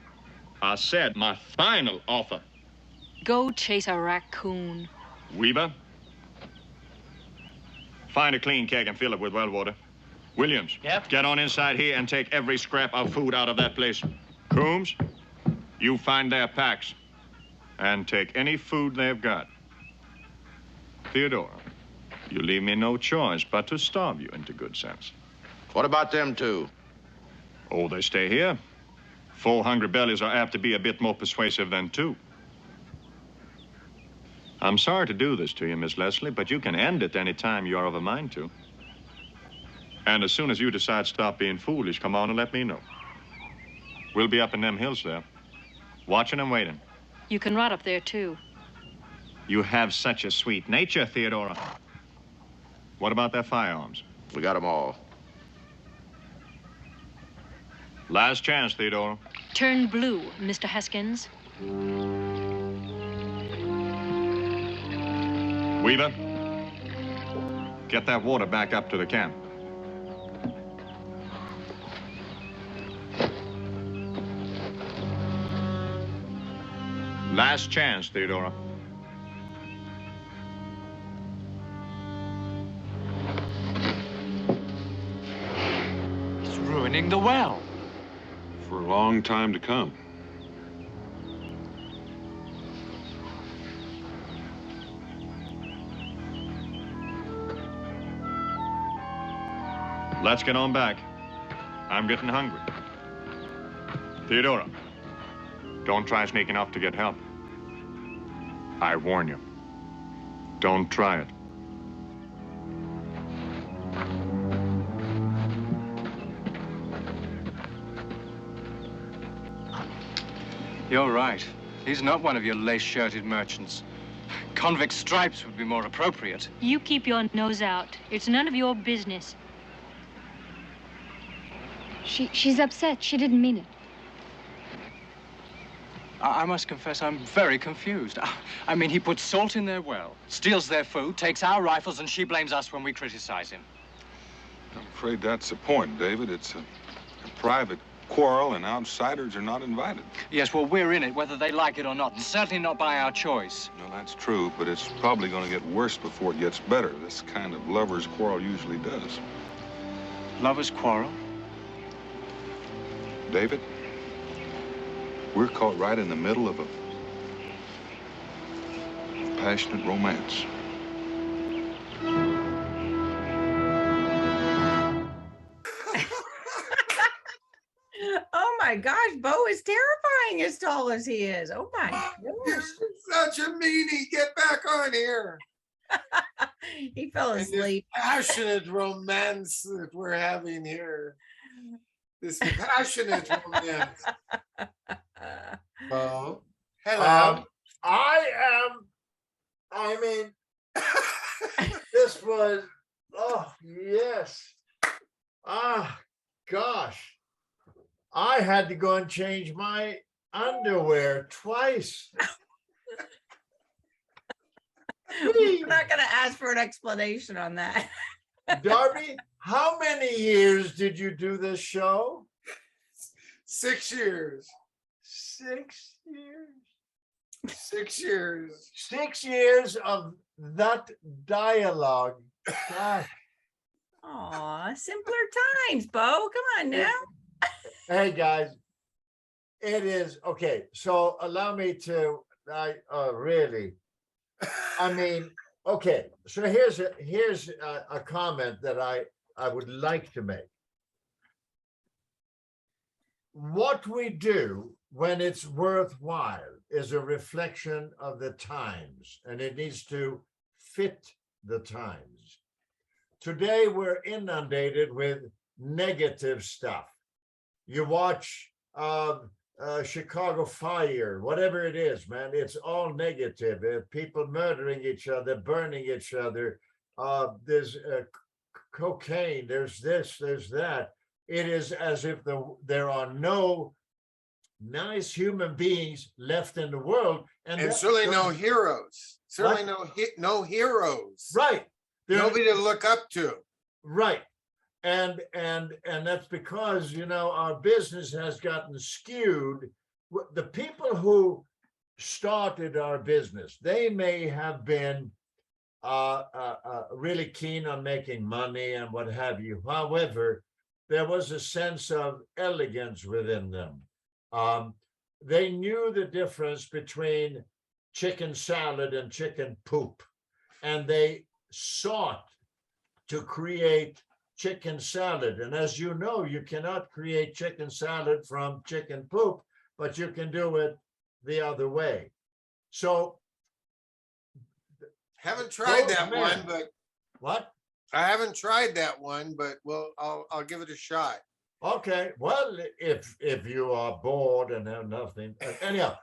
I said my final offer. Go chase a raccoon. Weaver, find a clean keg and fill it with well water. Williams, Yep. Get on inside here and take every scrap of food out of that place. Coombs, you find their packs and take any food they've got. Theodora, you leave me no choice but to starve you into good sense. What about them two? Oh, they stay here. 4 hungry bellies are apt to be a bit more persuasive than 2. I'm sorry to do this to you, Miss Leslie, but you can end it any time you're of a mind to. And as soon as you decide to stop being foolish, come on and let me know. We'll be up in them hills there, watching and waiting. You can rot up there, too. You have such a sweet nature, Theodora. What about their firearms? We got them all. Last chance, Theodora. Turn blue, Mr. Haskins. Weaver, get that water back up to the camp. Last chance, Theodora. It's ruining the well. For a long time to come. Let's get on back. I'm getting hungry. Theodora, don't try sneaking off to get help. I warn you. Don't try it. You're right. He's not one of your lace-shirted merchants. Convict stripes would be more appropriate. You keep your nose out. It's none of your business. She's upset. She didn't mean it. I must confess, I'm very confused. I mean, he puts salt in their well, steals their food, takes our rifles, and she blames us when we criticize him. I'm afraid that's the point, David. It's a private quarrel, and outsiders are not invited. Yes, well, we're in it, whether they like it or not, and certainly not by our choice. Well, that's true, but it's probably going to get worse before it gets better. This kind of lovers' quarrel usually does. Lovers' quarrel? David, we're caught right in the middle of a passionate romance. Oh my gosh, Bo is terrifying as tall as he is. Oh my gosh. Such a meanie. Get back on here. He fell And this asleep. passionate romance that we're having here. This passionate romance. Bo, hello. This was, oh, yes. Gosh. I had to go and change my underwear twice. We're not going to ask for an explanation on that. Darby, how many years did you do this show? 6 years. 6 years. 6 years. 6 years of that dialogue. Gosh. Aw, simpler times, Bo. Come on now. Hey guys, it is okay. So allow me to. Really, I mean, Okay, so here's a comment that I would like to make. What we do when it's worthwhile is a reflection of the times, and it needs to fit the times. Today, we're inundated with negative stuff. You watch Chicago Fire, whatever it is, man, it's all negative. People murdering each other, burning each other. There's cocaine, there's this, there's that. It is as if there are no nice human beings left in the world. And certainly no heroes. Certainly no heroes. Right. Nobody to look up to. Right. And that's because, you know, our business has gotten skewed. The people who started our business, they may have been really keen on making money and what have you. However, there was a sense of elegance within them. They knew the difference between chicken salad and chicken poop, and they sought to create chicken salad. And as you know, you cannot create chicken salad from chicken poop, but you can do it the other way. So haven't tried that one, but what? I haven't tried that one, but I'll give it a shot. Okay, well, if you are bored and have nothing, anyhow,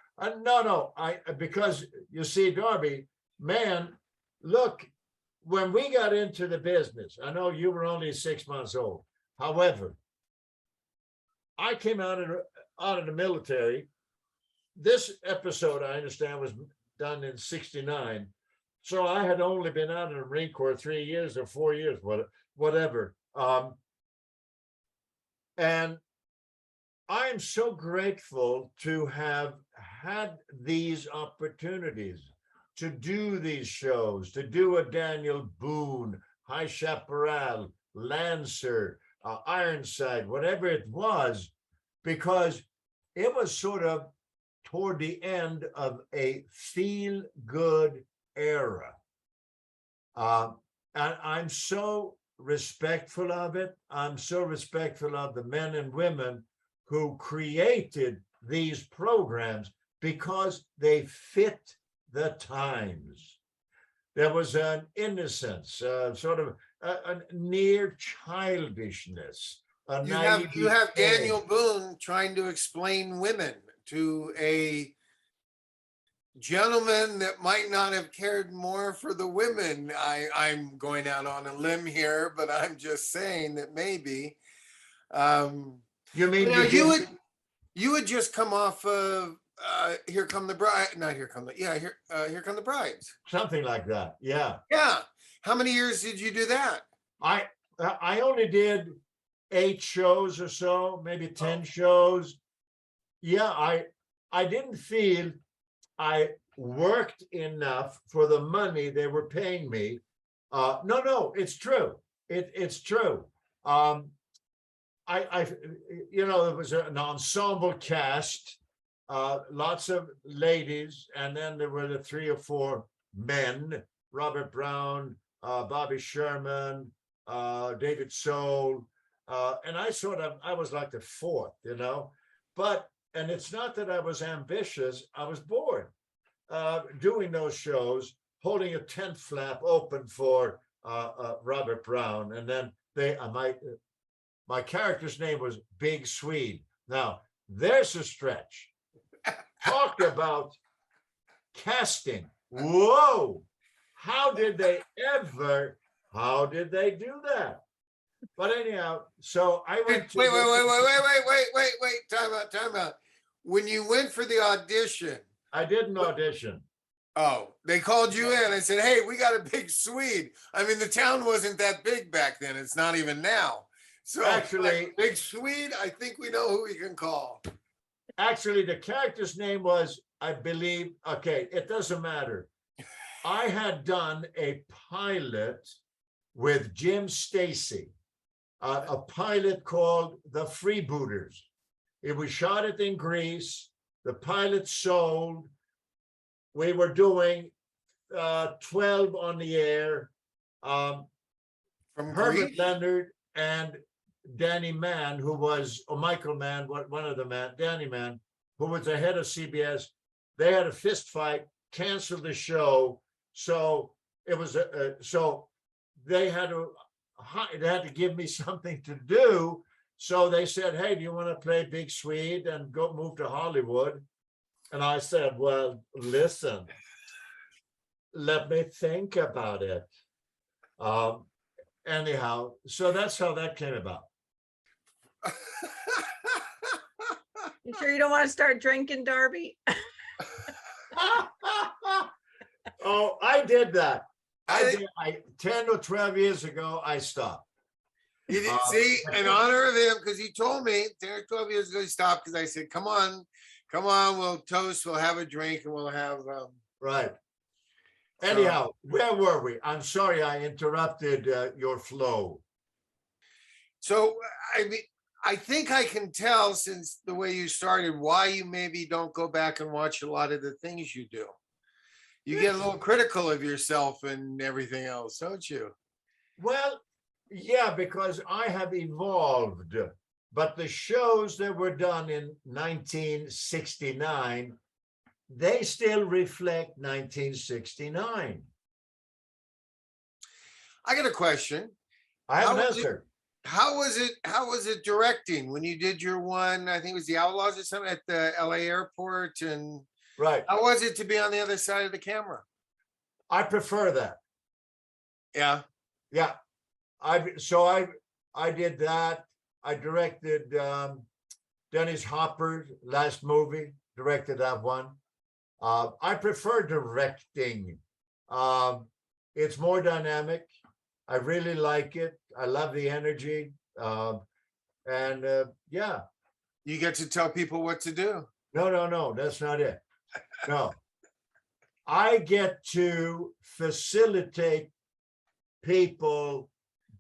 no, because you see, Darby, man, look, when we got into the business, I know you were only 6 months old. However, I came out of the military. This episode, I understand, was done in '69. So I had only been out of the Marine Corps 3 years or 4 years, whatever. And I'm so grateful to have had these opportunities to do these shows, to do a Daniel Boone, High Chaparral, Lancer, Ironside, whatever it was, because it was sort of toward the end of a feel-good era. And I'm so respectful of it. I'm so respectful of the men and women who created these programs because they fit the times. There was an innocence, sort of a near childishness. You have Daniel Boone trying to explain women to a gentleman that might not have cared more for the women. I'm going out on a limb here, but I'm just saying that maybe. You mean you would just come off of Here Come the Bride, not Here Come the, Here Come the Brides. Something like that, yeah. Yeah. How many years did you do that? I only did 8 shows or so, maybe 10 shows. Yeah, I didn't feel I worked enough for the money they were paying me. No, it's true. It's true. It was an ensemble cast, lots of ladies, and then there were the 3 or 4 men: Robert Brown, Bobby Sherman, David Soul, and I was like the 4th, and it's not that I was ambitious. I was bored doing those shows, holding a tent flap open for Robert Brown. And then my character's name was Big Swede. Now, there's a stretch. Talk about casting. Whoa! How did they do that? But anyhow, so I went to... Wait, time out. When you went for the audition... I didn't audition. Oh, they called you in and said, hey, we got a Big Swede. I mean, the town wasn't that big back then. It's not even now. So actually, Big Swede, I think we know who we can call. Actually, the character's name was, I believe, okay, it doesn't matter. I had done a pilot with Jim Stacy, a pilot called The Freebooters. It was shot in Greece. The pilot sold. We were doing 12 on the air. From Herbert Greece? Leonard and Danny Mann, who was, or Michael Mann, one of the man, Danny Mann, who was the head of CBS, they had a fist fight, canceled the show. So it was so they had to give me something to do. So they said, "Hey, do you want to play Big Swede and go move to Hollywood?" And I said, "Well, listen, let me think about it." Anyhow, so that's how that came about. You sure you don't want to start drinking, Darby? Oh, I did that. I 10 or 12 years ago, I stopped. You didn't see, in honor of him, because he told me 10 or 12 years ago he stopped, because I said, come on, we'll toast, we'll have a drink, and we'll have Right. Anyhow, where were we? I'm sorry I interrupted your flow. So I mean, I think I can tell, since the way you started, why you maybe don't go back and watch a lot of the things you do. You get a little critical of yourself and everything else, don't you? Well, yeah, because I have evolved, but the shows that were done in 1969, they still reflect 1969. I got a question. I have an answer. How was it directing when you did your one? I think it was the Outlaws or something at the LA airport. And right. How was it to be on the other side of the camera? I prefer that. Yeah. Yeah. I did that. I directed Dennis Hopper's last movie, directed that one. I prefer directing. It's more dynamic. I really like it. I love the energy. Yeah. You get to tell people what to do. No, that's not it. No. I get to facilitate people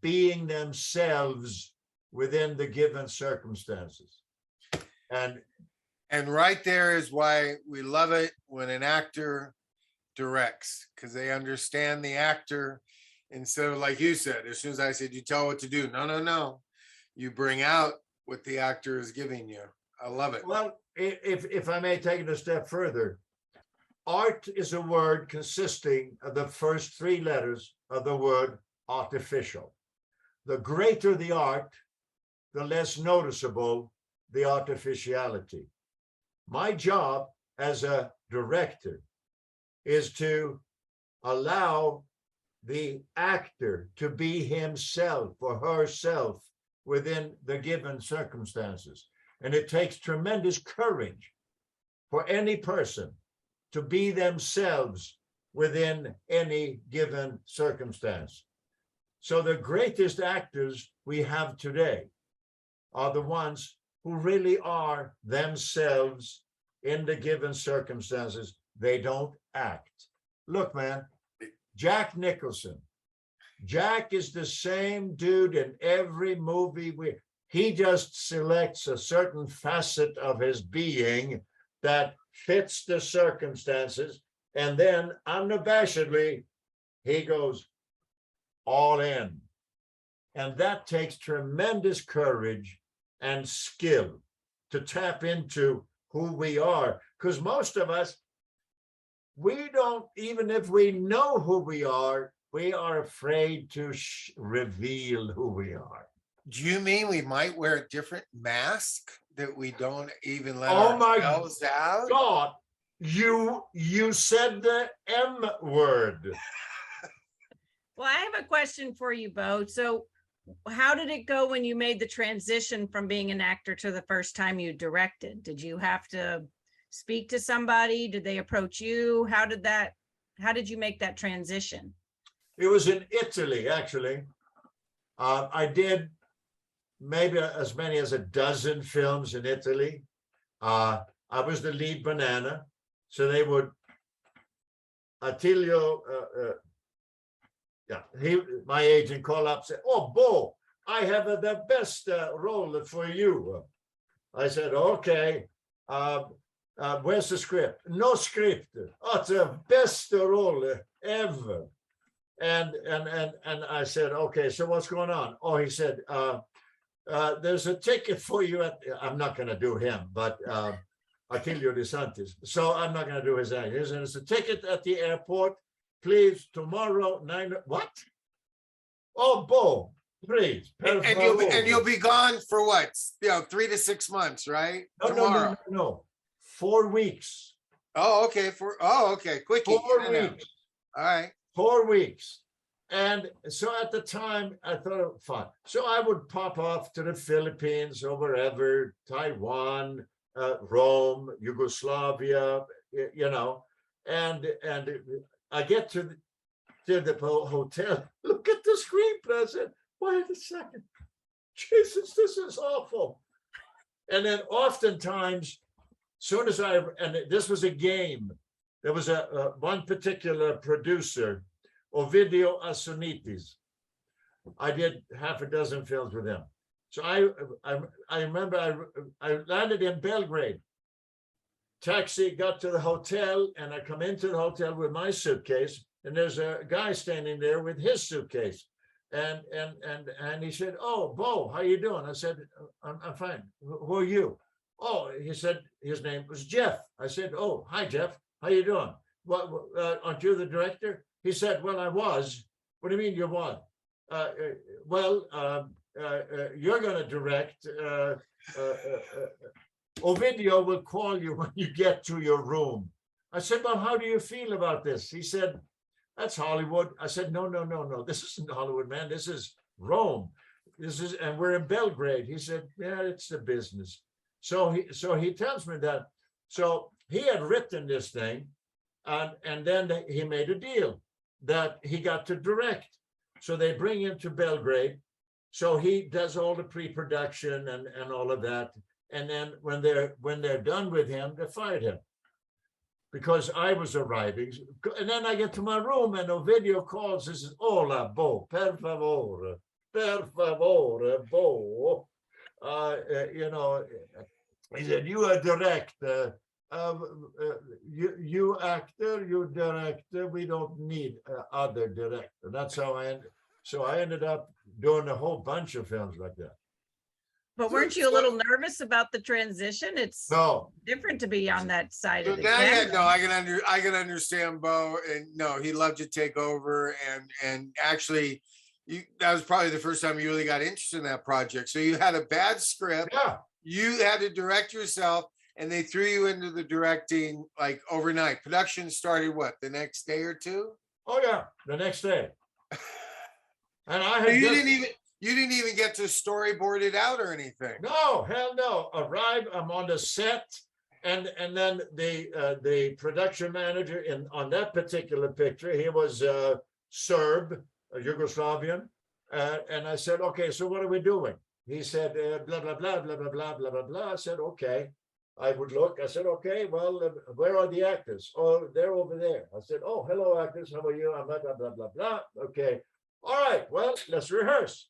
being themselves within the given circumstances. And right there is why we love it when an actor directs, because they understand the actor. Instead of, like you said, as soon as I said, you tell what to do. No. You bring out what the actor is giving you. I love it. Well, if I may take it a step further, art is a word consisting of the first three letters of the word artificial. The greater the art, the less noticeable the artificiality. My job as a director is to allow the actor to be himself or herself within the given circumstances. And it takes tremendous courage for any person to be themselves within any given circumstance. So the greatest actors we have today are the ones who really are themselves in the given circumstances. They don't act. Look, man, Jack Nicholson. Jack is the same dude in every movie. He just selects a certain facet of his being that fits the circumstances. And then unabashedly, he goes all in. And that takes tremendous courage and skill to tap into who we are. Because most of us, we don't, even if we know who we are afraid to reveal who we are. Do you mean we might wear a different mask that we don't even let ourselves out? God, you said the M word. Well, I have a question for you, Bo. So how did it go when you made the transition from being an actor to the first time you directed? Did you have to speak to somebody? Did they approach you? How did you make that transition? It was in Italy, actually. I did maybe as many as a dozen films in Italy. I was the lead banana. So they would, Attilio, my agent called up and said, "Oh, Bo, I have the best role for you." I said, "Okay. Where's the script? No script. Oh, it's the best role ever. And I said, okay, so what's going on? Oh, he said, there's a ticket for you at, I'm not going to do him, but Atilio De Santis. So I'm not going to do his act. He said, there's a ticket at the airport. Please, tomorrow, 9, what? Oh, Bo, please. And you'll be gone for what? 3 to 6 months, right? No. 4 weeks. Oh, okay. Okay. Quickie. 4 weeks. All right. 4 weeks. And so at the time, I thought, fun. So I would pop off to the Philippines or wherever, Taiwan, Rome, Yugoslavia, and I get to the hotel, look at the screenplay. I said, wait a second. Jesus, this is awful. And then oftentimes, soon as and this was a game, there was one particular producer, Ovidio Asunitis. I did half a dozen films with him. So I remember I landed in Belgrade. Taxi, got to the hotel, and I come into the hotel with my suitcase, and there's a guy standing there with his suitcase. And he said, oh, Bo, how you doing? I said, I'm fine. Who are you? Oh, he said his name was Jeff. I said, oh, hi, Jeff. How you doing? Well, aren't you the director? He said, well, I was. What do you mean you was? You're going to direct. Ovidio will call you when you get to your room. I said, well, how do you feel about this? He said, that's Hollywood. I said, no. This isn't Hollywood, man. This is Rome. And we're in Belgrade. He said, yeah, it's the business. So he tells me that. So he had written this thing, and then he made a deal that he got to direct. So they bring him to Belgrade. So he does all the pre-production and all of that. And then when they're done with him, they fired him because I was arriving. And then I get to my room and Ovidio calls. He says, "Hola, Bo, per favore, Bo." He said, "You are director. You actor, you director. We don't need other director." That's how I ended. So I ended up doing a whole bunch of films like that. But weren't you a little nervous about the transition? It's different to be on that side of the camera. No, I can understand Bo, and no, he'd love to take over, and actually, that was probably the first time you really got interested in that project. So you had a bad script, you had to direct yourself, and they threw you into the directing like overnight. Production started what, the next day or two? Oh yeah, the next day. And I had you didn't even get to storyboard it out or anything. No, hell no. Arrive, I'm on the set, and then the production manager on that particular picture, he was Serb, a Yugoslavian, and I said, okay, so what are we doing? He said, blah blah blah blah blah blah blah blah blah. I said, okay. I would look. I said, okay, well, where are the actors? Oh, they're over there. I said, oh, hello, actors. How are you? I'm blah blah blah blah blah. Okay. All right, well, let's rehearse.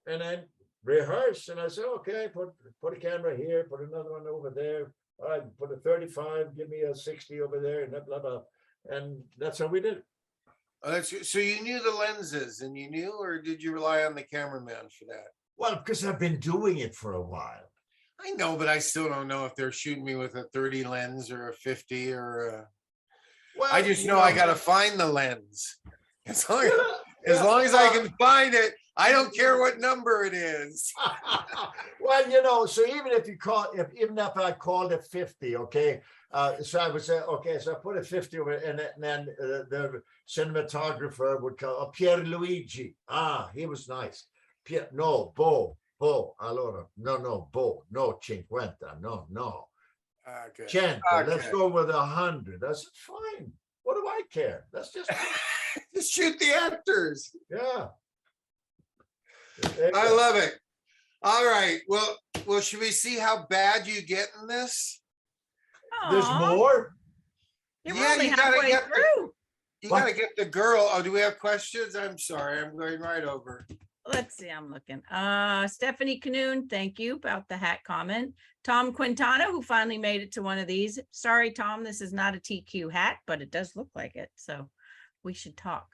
And then rehearse. And I said, okay, put a camera here, put another one over there. All right, put a 35, give me a 60 over there, and blah, blah. And that's how we did it. Oh, so you knew the lenses, and you knew, or did you rely on the cameraman for that? Well, because I've been doing it for a while. I know, but I still don't know if they're shooting me with a 30 lens or a 50 or a... Well, I just know I got to find the lens. As long as I can find it, I don't care what number it is. Well, so even if I called it 50, okay, so I would say, okay, so I put a 50 over it, and then the cinematographer would call Pierluigi. He was nice. Bo, allora, no, Bo, no 50, no. Okay. 100, let's go with 100. I said, fine. What do I care? That's just just shoot the actors. Yeah. I love it. All right. Well, should we see how bad you get in this? There's more? You're only halfway through. You gotta get the girl. Oh, do we have questions? I'm sorry, I'm going right over. Let's see, I'm looking. Stephanie Canoon, thank you about the hat comment. Tom Quintana, who finally made it to one of these. Sorry, Tom, this is not a TQ hat, but it does look like it. So we should talk.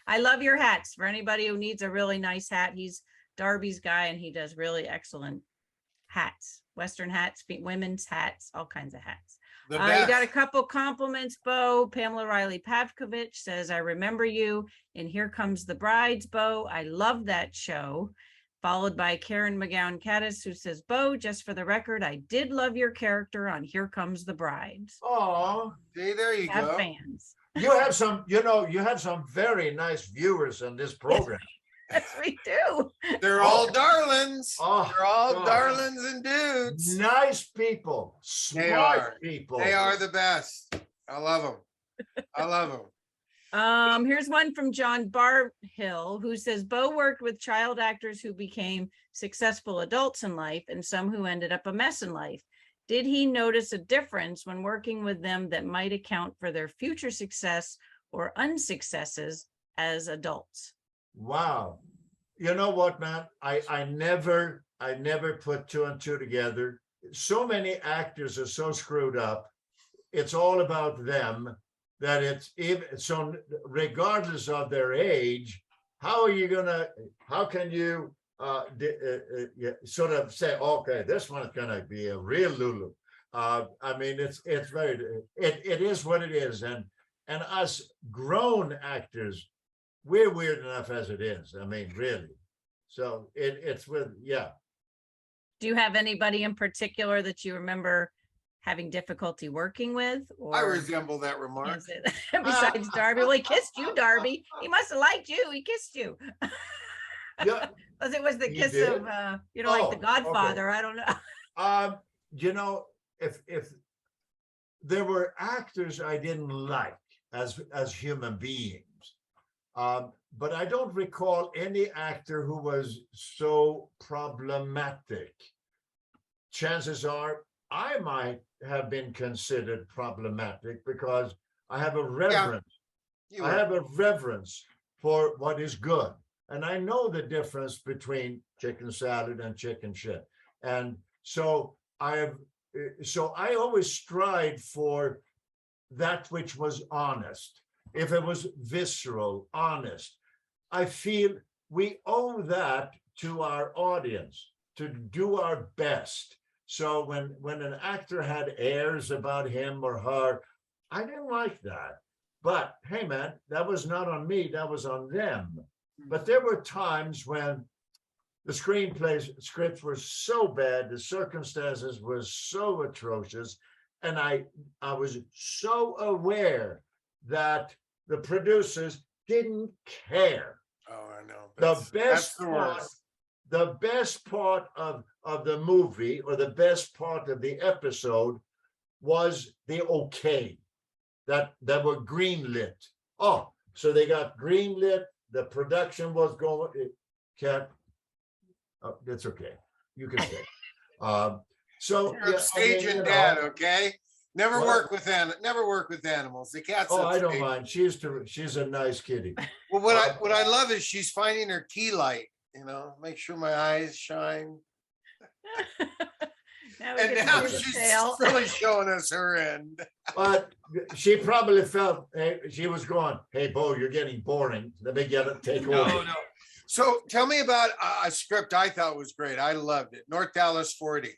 I love your hats. For anybody who needs a really nice hat, he's Darby's guy and he does really excellent hats, Western hats, women's hats, all kinds of hats. The You got a best. couple compliments, Bo. Pamela Riley Pavkovich says, I remember you in Here Comes the Brides, Bo. I love that show. Followed by Karen McGowan Caddis, who says, Bo, just for the record, I did love your character on Here Comes the Brides. Oh, See, there you Have go. fans. you have some, you have some very nice viewers on this program. Yes, we do. They're all darlings. Oh, They're all God. darlings and dudes. Nice people, They smart are. people. They are the best. I love them. I love them. Here's one from John Barhill, who says, Bo worked with child actors who became successful adults in life and some who ended up a mess in life. Did he notice a difference when working with them that might account for their future success or unsuccesses as adults? Wow. You know what, man? I never put two and two together. So many actors are so screwed up. It's all about them that it's even so regardless of their age, how can you sort of say, okay, this one's gonna be a real Lulu. I mean, it is what it is. And us grown actors, we're weird enough as it is. I mean, really. So it's with, yeah. Do you have anybody in particular that you remember having difficulty working with? Or I resemble that remark. is it besides Darby? Well, he kissed you, Darby. He must have liked you. He kissed you. Yeah. Because it was the He kiss did? of, like the Oh, Godfather. okay. I don't know. You know, if there were actors I didn't like as human beings, but I don't recall any actor who was so problematic. Chances are I might have been considered problematic because I have a reverence. You I are. have a reverence for what is good. And I know the difference between chicken salad and chicken shit. And so I always strive for that which was honest. If it was visceral, honest, I feel we owe that to our audience to do our best. So when an actor had airs about him or her, I didn't like that. But hey, man, that was not on me. That was on them. But there were times when the scripts were so bad, the circumstances were so atrocious, and I was so aware that the producers didn't care. Oh, I know. The best part of the movie or the best part of the episode was the okay that were greenlit. Oh, so they got greenlit. The production was going. That's okay. You can say. So You're upstage and dad, okay? Never What? work with animals. The cat's Oh, I don't upstage. mind. She's a nice kitty. Well, what I love is she's finding her key light. Make sure my eyes shine. Now we And get to now see the she's tail. really showing us her end. But she probably felt she was going, "Hey, Bo, you're getting boring. Let me take over." No. So tell me about a script I thought was great. I loved it. North Dallas 40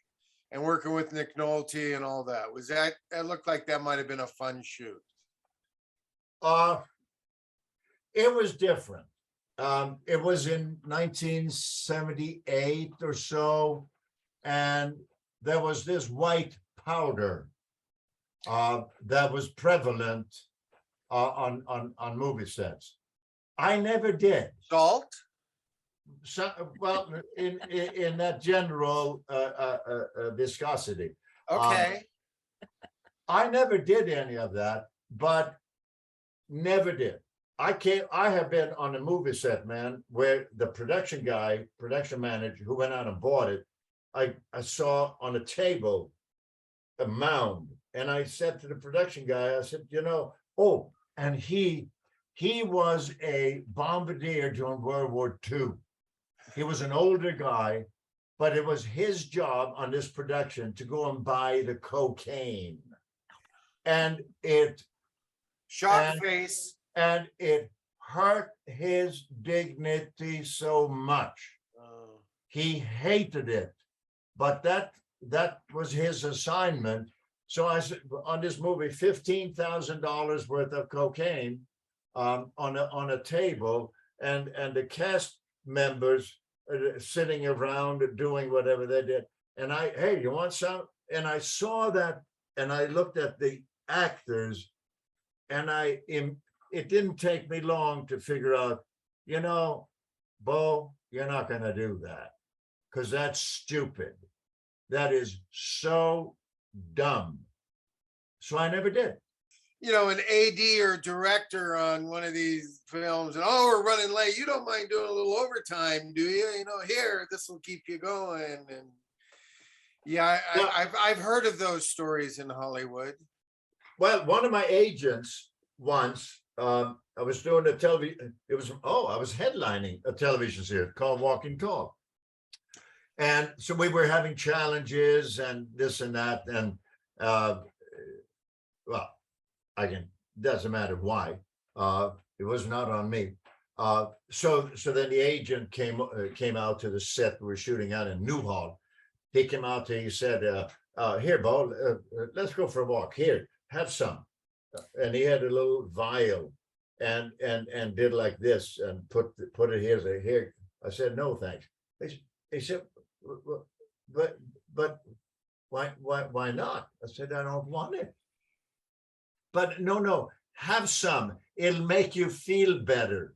and working with Nick Nolte and all that. That looked like that might have been a fun shoot. It was different. It was in 1978 or so, and there was this white powder that was prevalent on movie sets. I never did. Salt? So, well, in that general viscosity. Okay. I never did any of that, but never did. I have been on a movie set, man, where the production manager who went out and bought it, I saw on a table a mound. And I said to the production guy, I said, and he he was a bombardier during World War II. He was an older guy, but it was his job on this production to go and buy the cocaine. And it Shock face. and it hurt his dignity so much. He hated it, but that was his assignment. So I said on this movie, $15,000 worth of cocaine on a table, and the cast members sitting around doing whatever they did. And hey, you want some? And I saw that, and I looked at the actors, and it didn't take me long to figure out, Bo, you're not going to do that because that's stupid. That is so dumb. So I never did. An AD or director on one of these films, and we're running late. You don't mind doing a little overtime, do you? Here, this will keep you going. And yeah, I've heard of those stories in Hollywood. Well, one of my agents once, I was doing a television. I was headlining a television series called Walking Tall, and so we were having challenges and this and that, and doesn't matter why. It was not on me. So then the agent came out to the set we were shooting out in Newhall. He came out and he said, "Here, Bo, let's go for a walk. Here, have some." And he had a little vial and did like this and put it here. I said, "No, thanks." He said, "But why not?" I said, "I don't want it." But no, have some. It'll make you feel better.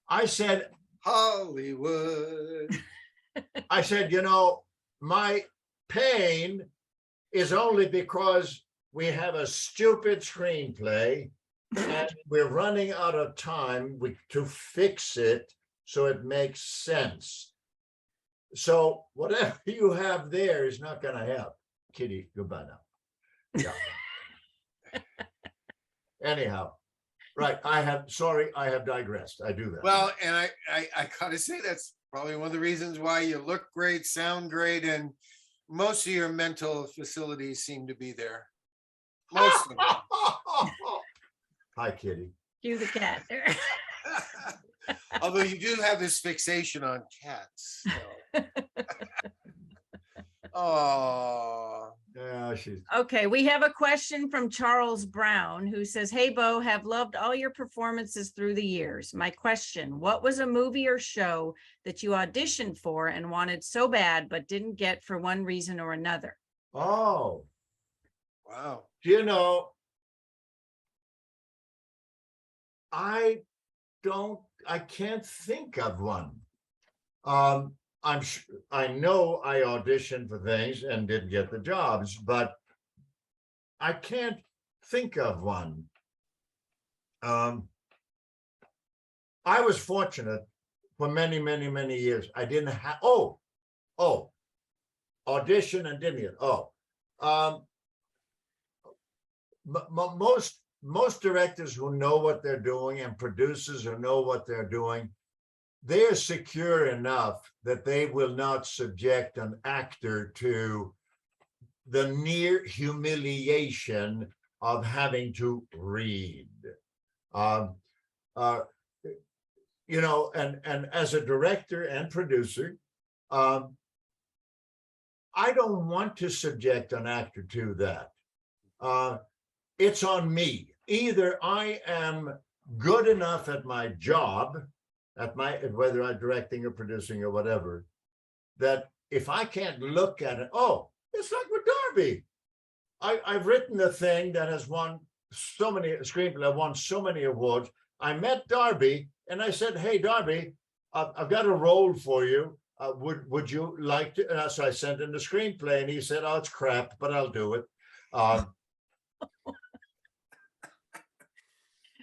I said, Hollywood. I said, my pain is only because we have a stupid screenplay and we're running out of time to fix it so it makes sense. So whatever you have there is not going to help. Kitty, goodbye now. Yeah. Anyhow, right. I have digressed. I do that. Well, and I gotta say that's probably one of the reasons why you look great, sound great, and most of your mental facilities seem to be there. Most of them. Hi, Kitty. Cue the cat. Although you do have this fixation on cats. So. Oh. Yeah, okay. We have a question from Charles Brown who says, "Hey, Bo, have loved all your performances through the years. My question, what was a movie or show that you auditioned for and wanted so bad, but didn't get for one reason or another?" Oh. Wow. I can't think of one. I know I auditioned for things and didn't get the jobs, but I can't think of one. I was fortunate for many, many, many years. I didn't have, audition and didn't get, most directors who know what they're doing and producers who know what they're doing, they're secure enough that they will not subject an actor to the near humiliation of having to read. And as a director and producer, I don't want to subject an actor to that. It's on me. Either I am good enough at my job, whether I'm directing or producing or whatever, that if I can't look at it, it's like with Darby. I've written a thing that has won so many screenplays, won so many awards. I met Darby and I said, "Hey, Darby, I've got a role for you. Would you like to?" So I sent him the screenplay and he said, "Oh, it's crap, but I'll do it."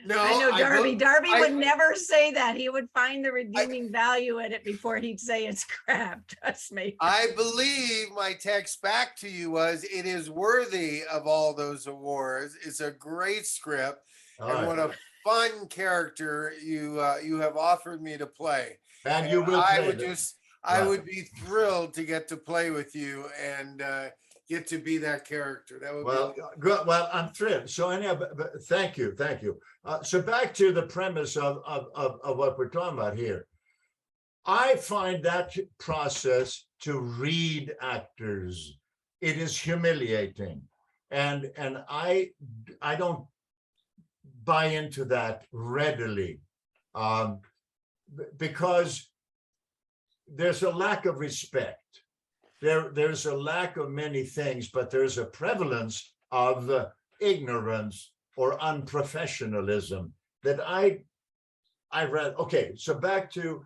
No, I know Darby. Darby I- would never say that. He would find the redeeming value in it before he'd say it's crap. Trust me. I believe my text back to you was, it is worthy of all those awards. It's a great script. All And right. what a fun character you have offered me to play. And you will I play would them. I Right. would be thrilled to get to play with you and get to be that character. That would Well, be good. Well, I'm thrilled. So anyhow, but thank you. So back to the premise of what we're talking about here. I find that process to read actors, it is humiliating, and I don't buy into that readily, because there's a lack of respect. There's a lack of many things, but there's a prevalence of ignorance or unprofessionalism that I read. Okay, so back to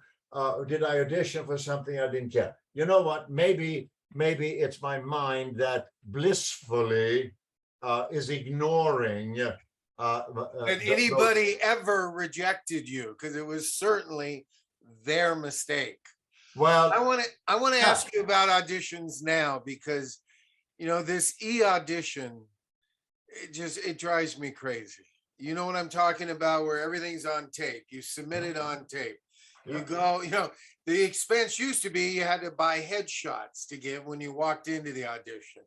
did I audition for something I didn't care? You know what? Maybe it's my mind that blissfully is ignoring. Did anybody ever rejected you? Because it was certainly their mistake. Well, I want to ask you about auditions now, because this e-audition, it drives me crazy. You know what I'm talking about, where everything's on tape. You submit it on tape. You go, the expense used to be you had to buy headshots to get when you walked into the audition.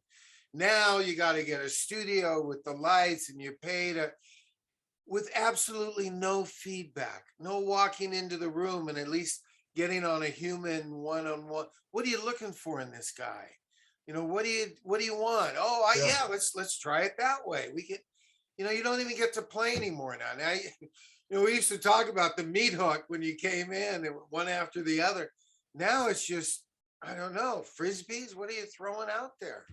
Now you got to get a studio with the lights, and you pay with absolutely no feedback, no walking into the room and at least getting on a human one-on-one. What are you looking for in this guy? What do you want? Oh, yeah, let's try it that way. We can, you don't even get to play anymore now. Now, we used to talk about the meat hook when you came in, one after the other. Now it's just, I don't know, frisbees. What are you throwing out there?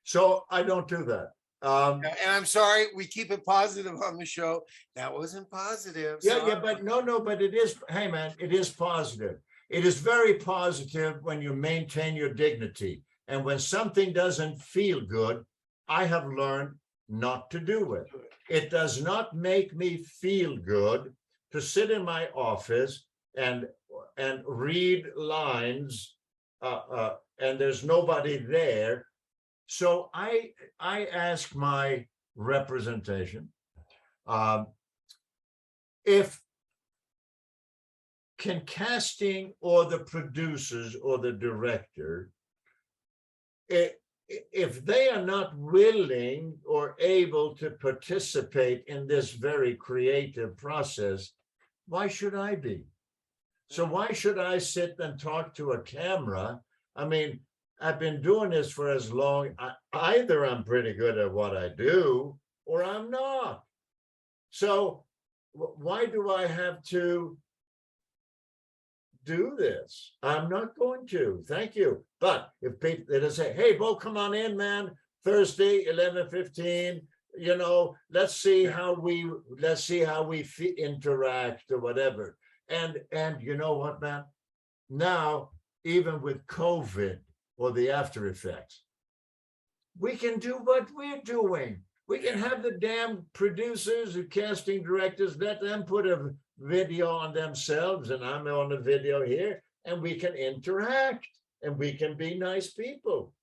So I don't do that. And I'm sorry, we keep it positive on the show. That wasn't positive. Yeah, but no, but it is. Hey, man, it is positive. It is very positive when you maintain your dignity. And when something doesn't feel good, I have learned not to do it. It does not make me feel good to sit in my office and read lines, and there's nobody there. So I ask my representation, if can casting or the producers or the director, if they are not willing or able to participate in this very creative process, why should I be? So why should I sit and talk to a camera? I mean, I've been doing this for as long, either I'm pretty good at what I do or I'm not. So why do I have to do this? I'm not going to. Thank you. But if people they say, hey, Bo, come on in, man, Thursday, 11:15, let's see how we interact or whatever. And you know what, man? Now, even with COVID or the after effects, we can do what we're doing. We can have the damn producers or casting directors, let them put a video on themselves, and I'm on the video here, and we can interact and we can be nice people.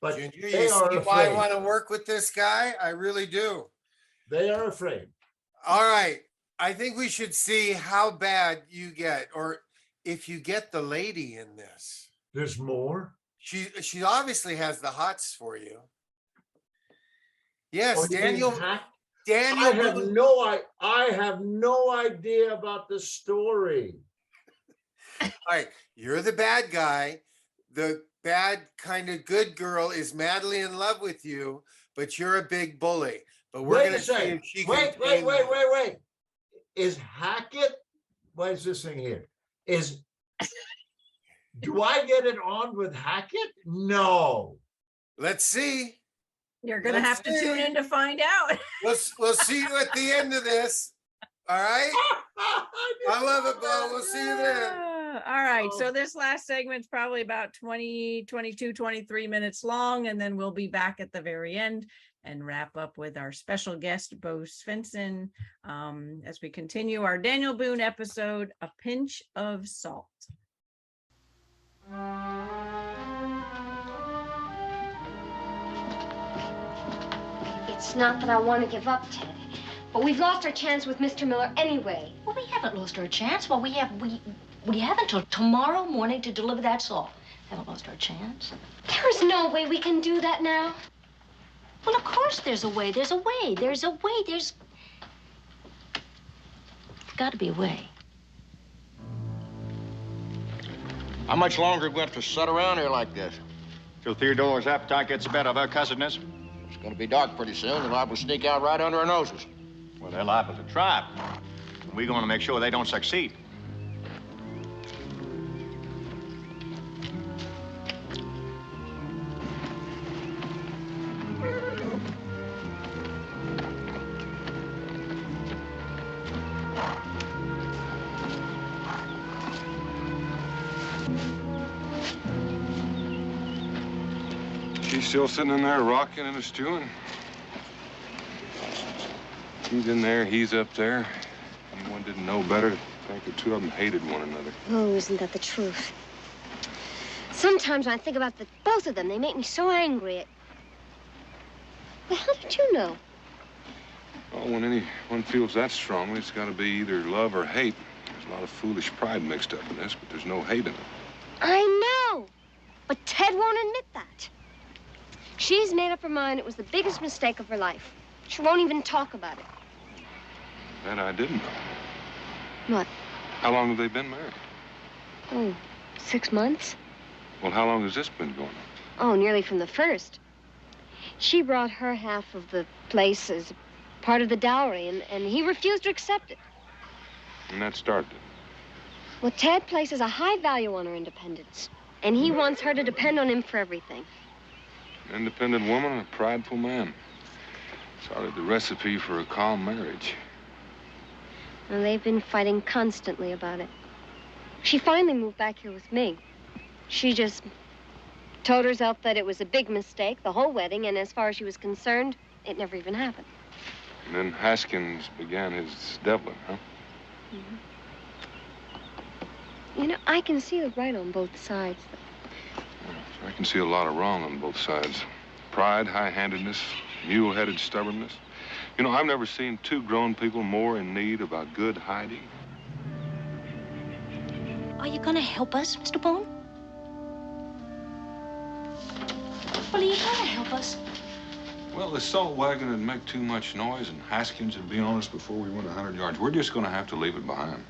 But Ginger, they you are see afraid. why I want to work with this guy? I really do. They are afraid. All right. I think we should see how bad you get, or if you get the lady in this. There's more? She obviously has the hots for you. Yes, Oh, you mean Daniel Boone. I have no idea about the story. All right, you're the bad guy. The bad kind of good girl is madly in love with you, but you're a big bully. But we're going to see if she can. Wait. Is Hackett? What is this thing here? Do I get it on with Hackett? No. Let's see. You're going to have to tune in to find out. We'll see you at the end of this. All right. I love it, Bo. We'll see you then. All right. So this last segment's probably about 20, 22, 23 minutes long, and then we'll be back at the very end and wrap up with our special guest, Bo Svenson, as we continue our Daniel Boone episode, A Pinch of Salt. It's not that I want to give up, Ted, but we've lost our chance with Mr. Miller anyway. Well, we haven't lost our chance. Well, we have until tomorrow morning to deliver that salt. Haven't lost our chance. There's no way we can do that now. Well, of course there's a way. There's a way. There's a way. There's got to be a way. How much longer are we going to sit around here like this? Till Theodora's appetite gets the better of her cussedness. It's going to be dark pretty soon. The live will sneak out right under our noses. Well, they're liable to try. We're going to make sure they don't succeed. She's still sitting in there rocking and stewing. He's in there, he's up there. Anyone didn't know better to think the two of them hated one another. Oh, isn't that the truth? Sometimes when I think about both of them, they make me so angry. Well, how did you know? Well, when anyone feels that strongly, it's got to be either love or hate. There's a lot of foolish pride mixed up in this, but there's no hate in it. I know, but Ted won't admit that. She's made up her mind it was the biggest mistake of her life. She won't even talk about it. That I didn't know. What? How long have they been married? Oh, 6 months? Well, how long has this been going on? Oh, nearly from the first. She brought her half of the place as part of the dowry, and he refused to accept it. And that started it. Well, Ted places a high value on her independence, and he wants her to depend on him for everything. An independent woman and a prideful man. It's hardly the recipe for a calm marriage. And they've been fighting constantly about it. She finally moved back here with me. She just told herself that it was a big mistake, the whole wedding, and as far as she was concerned, it never even happened. And then Haskins began his deviling, huh? Mm-hmm. You know, I can see the right on both sides. I can see a lot of wrong on both sides. Pride, high-handedness, mule-headed stubbornness. You know, I've never seen two grown people more in need of a good hiding. Are you going to help us, Mr. Boone? Well, are you going to help us? Well, the salt wagon would make too much noise, and Haskins would be on us before we went 100 yards. We're just going to have to leave it behind.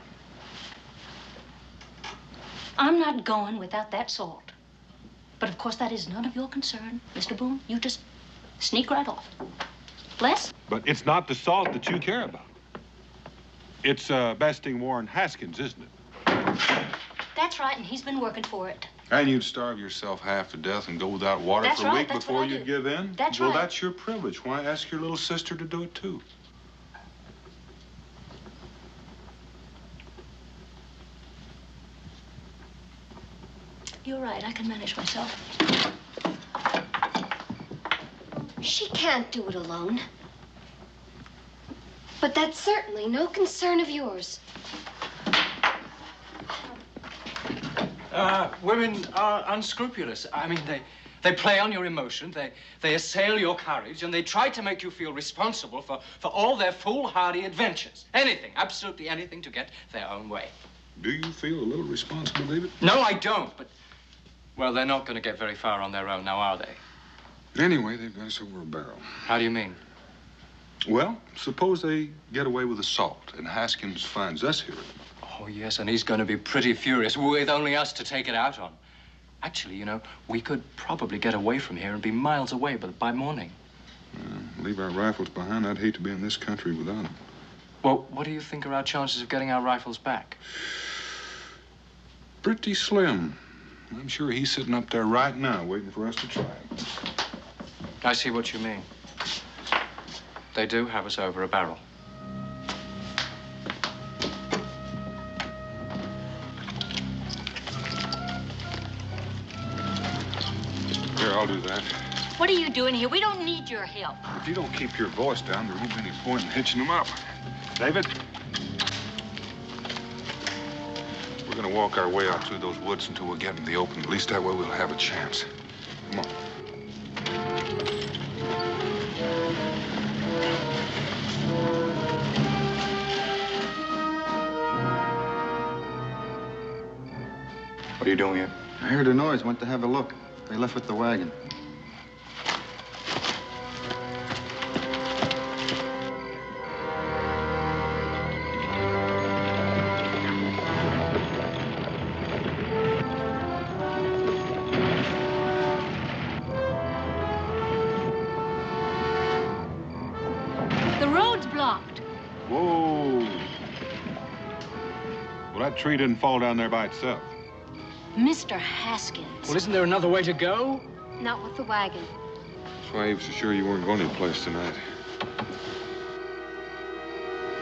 I'm not going without that salt. But, of course, that is none of your concern, Mr. Boone. You just sneak right off. Bless? But it's not the salt that you care about. It's besting Warren Haskins, isn't it? That's right, and he's been working for it. And you'd starve yourself half to death and go without water That's for a right, week that's before what I you'd do. give in? That's well, right. That's your privilege. Why ask your little sister to do it, too? You're right, I can manage myself. She can't do it alone. But that's certainly no concern of yours. Women are unscrupulous. I mean, they play on your emotion, they assail your courage, and they try to make you feel responsible for all their foolhardy adventures. Anything, absolutely anything to get their own way. Do you feel a little responsible, David? No, I don't, but, well, they're not going to get very far on their own now, are they? Anyway, they've got us over a barrel. How do you mean? Well, suppose they get away with the salt and Haskins finds us here. Oh, yes, and he's going to be pretty furious with only us to take it out on. Actually, you know, we could probably get away from here and be miles away by morning. Leave our rifles behind. I'd hate to be in this country without them. Well, what do you think are our chances of getting our rifles back? Pretty slim. I'm sure he's sitting up there right now waiting for us to try it. I see what you mean. They do have us over a barrel. Here, I'll do that. What are you doing here? We don't need your help. If you don't keep your voice down, there won't be any point in hitching them up. David? We're gonna walk our way out through those woods until we get in the open. At least that way we'll have a chance. Come on. What are you doing here? I heard a noise, went to have a look. They left with the wagon. The road's blocked. Whoa. Well, that tree didn't fall down there by itself. Mr. Haskins. Well, isn't there another way to go? Not with the wagon. That's why he was so sure you weren't going anyplace tonight.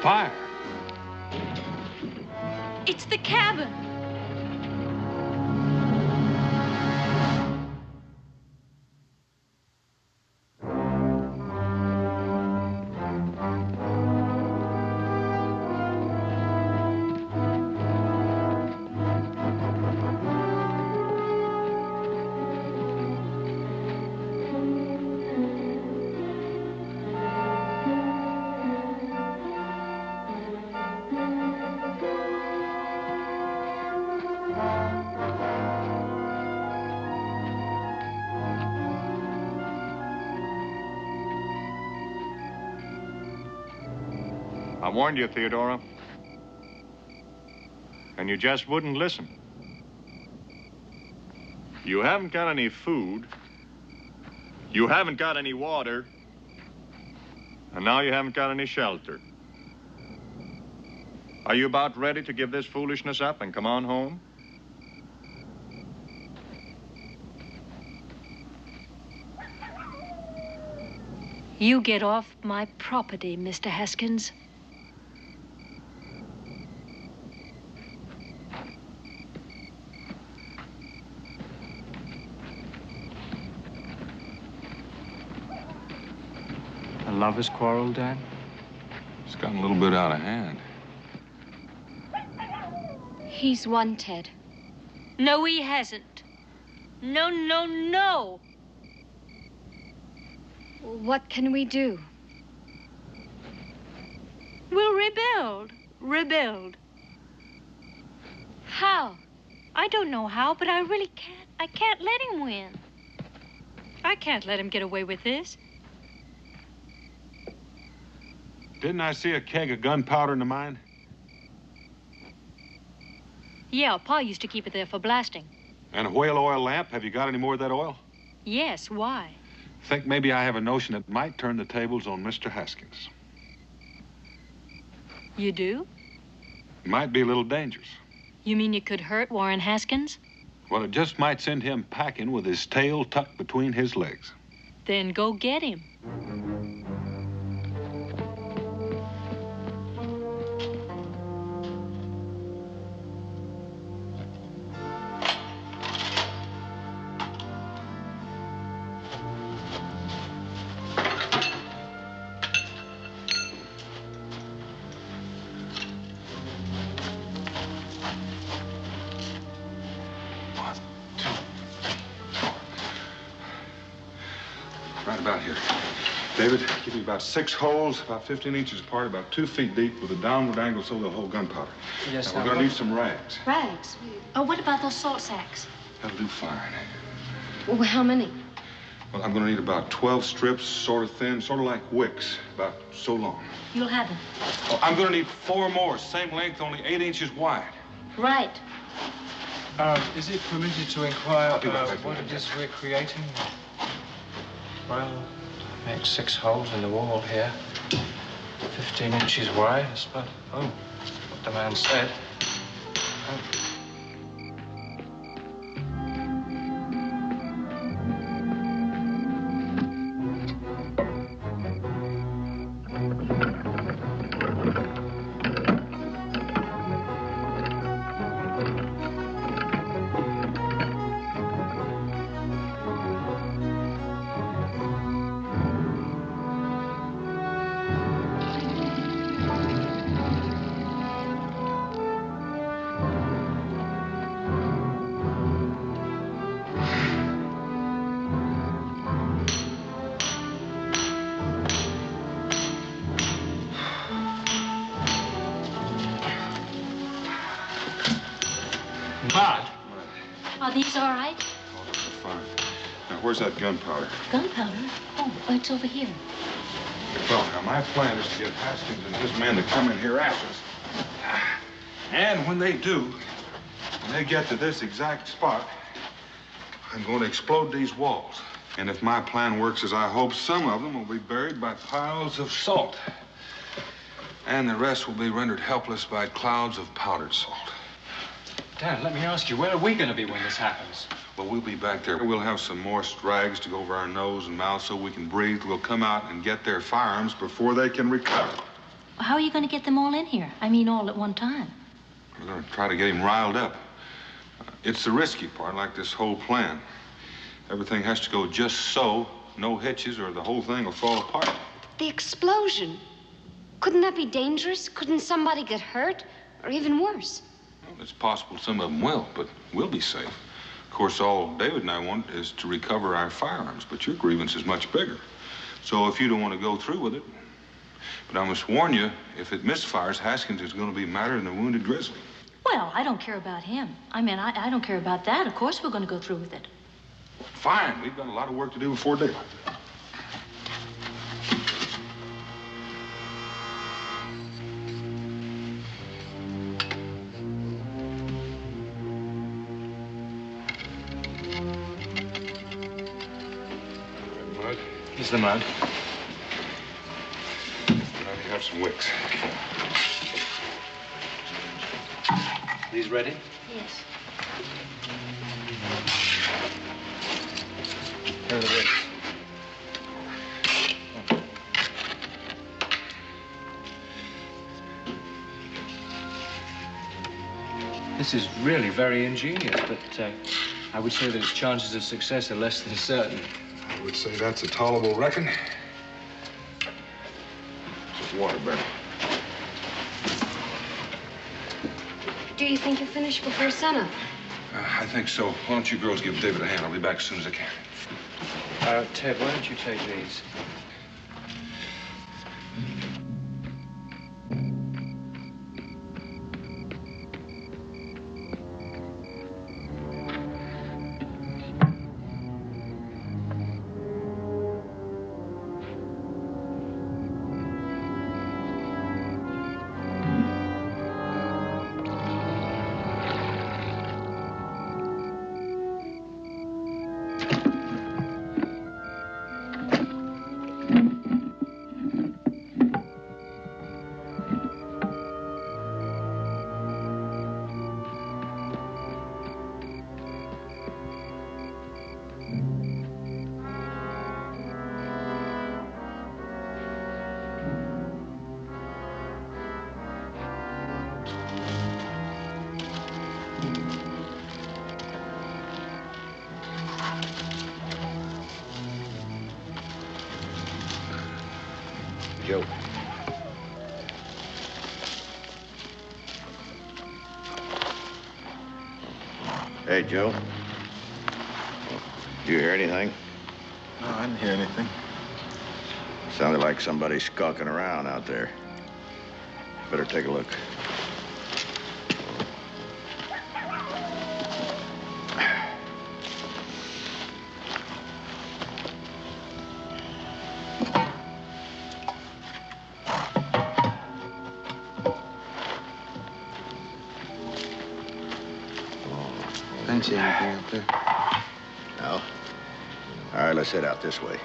Fire. It's the cabin. I warned you, Theodora. And you just wouldn't listen. You haven't got any food. You haven't got any water. And now you haven't got any shelter. Are you about ready to give this foolishness up and come on home? You get off my property, Mr. Haskins. A lover's quarrel, Dan? It's gotten a little bit out of hand. He's won, Ted. No, he hasn't. No, no, no. What can we do? We'll rebuild. Rebuild. How? I don't know how, but I really can't. I can't let him win. I can't let him get away with this. Didn't I see a keg of gunpowder in the mine? Yeah, Pa used to keep it there for blasting. And a whale oil lamp? Have you got any more of that oil? Yes, why? Think maybe I have a notion that might turn the tables on Mr. Haskins. You do? It might be a little dangerous. You mean it could hurt Warren Haskins? Well, it just might send him packing with his tail tucked between his legs. Then go get him. Right about here. David, give me about 6 holes, about 15 inches apart, about 2 feet deep, with a downward angle so they'll hold gunpowder. Yes, now, we're gonna need some rags. Rags? Oh, what about those salt sacks? That'll do fine. Well, how many? Well, I'm gonna need about 12 strips, sort of thin, sort of like wicks, about so long. You'll have them. Oh, I'm gonna need 4 more, same length, only 8 inches wide. Right. Is it permitted to inquire I'll be right back. what it is we're creating? Well, make 6 holes in the wall here. 15 inches wide. That's about, what the man said. Mud? Are these all right? Oh, those are fine. Now, where's that gunpowder? Gunpowder? Oh, it's over here. Well, now, my plan is to get Haskins and his men to come in here after us. And when they do, when they get to this exact spot, I'm going to explode these walls. And if my plan works as I hope, some of them will be buried by piles of salt. And the rest will be rendered helpless by clouds of powdered salt. Dad, let me ask you, where are we going to be when this happens? Well, we'll be back there. We'll have some moist rags to go over our nose and mouth so we can breathe. We'll come out and get their firearms before they can recover. How are you going to get them all in here? I mean, all at one time. We're going to try to get him riled up. It's the risky part, like this whole plan. Everything has to go just so, no hitches, or the whole thing will fall apart. The explosion. Couldn't that be dangerous? Couldn't somebody get hurt? Or even worse? Well, it's possible some of them will, but we'll be safe. Of course, all David and I want is to recover our firearms, but your grievance is much bigger. So if you don't want to go through with it, but I must warn you, if it misfires, Haskins is going to be madder than a wounded grizzly. Well, I don't care about him. I mean, I don't care about that. Of course we're going to go through with it. Fine. We've got a lot of work to do before daylight. Mud. Here's the mud. Now you have some wicks. These ready? Yes. Here are the wicks. This is really very ingenious, but I would say that its chances of success are less than certain. I would say that's a tolerable reckon. Just water, Betty. Do you think you'll finish before sunup? I think so. Why don't you girls give David a hand? I'll be back as soon as I can. Ted, why don't you take these? Joe. Hey, Joe. Did you hear anything? No, I didn't hear anything. Sounded like somebody skulking around out there. Better take a look. I didn't see anything up there. No? All right, let's head out this way.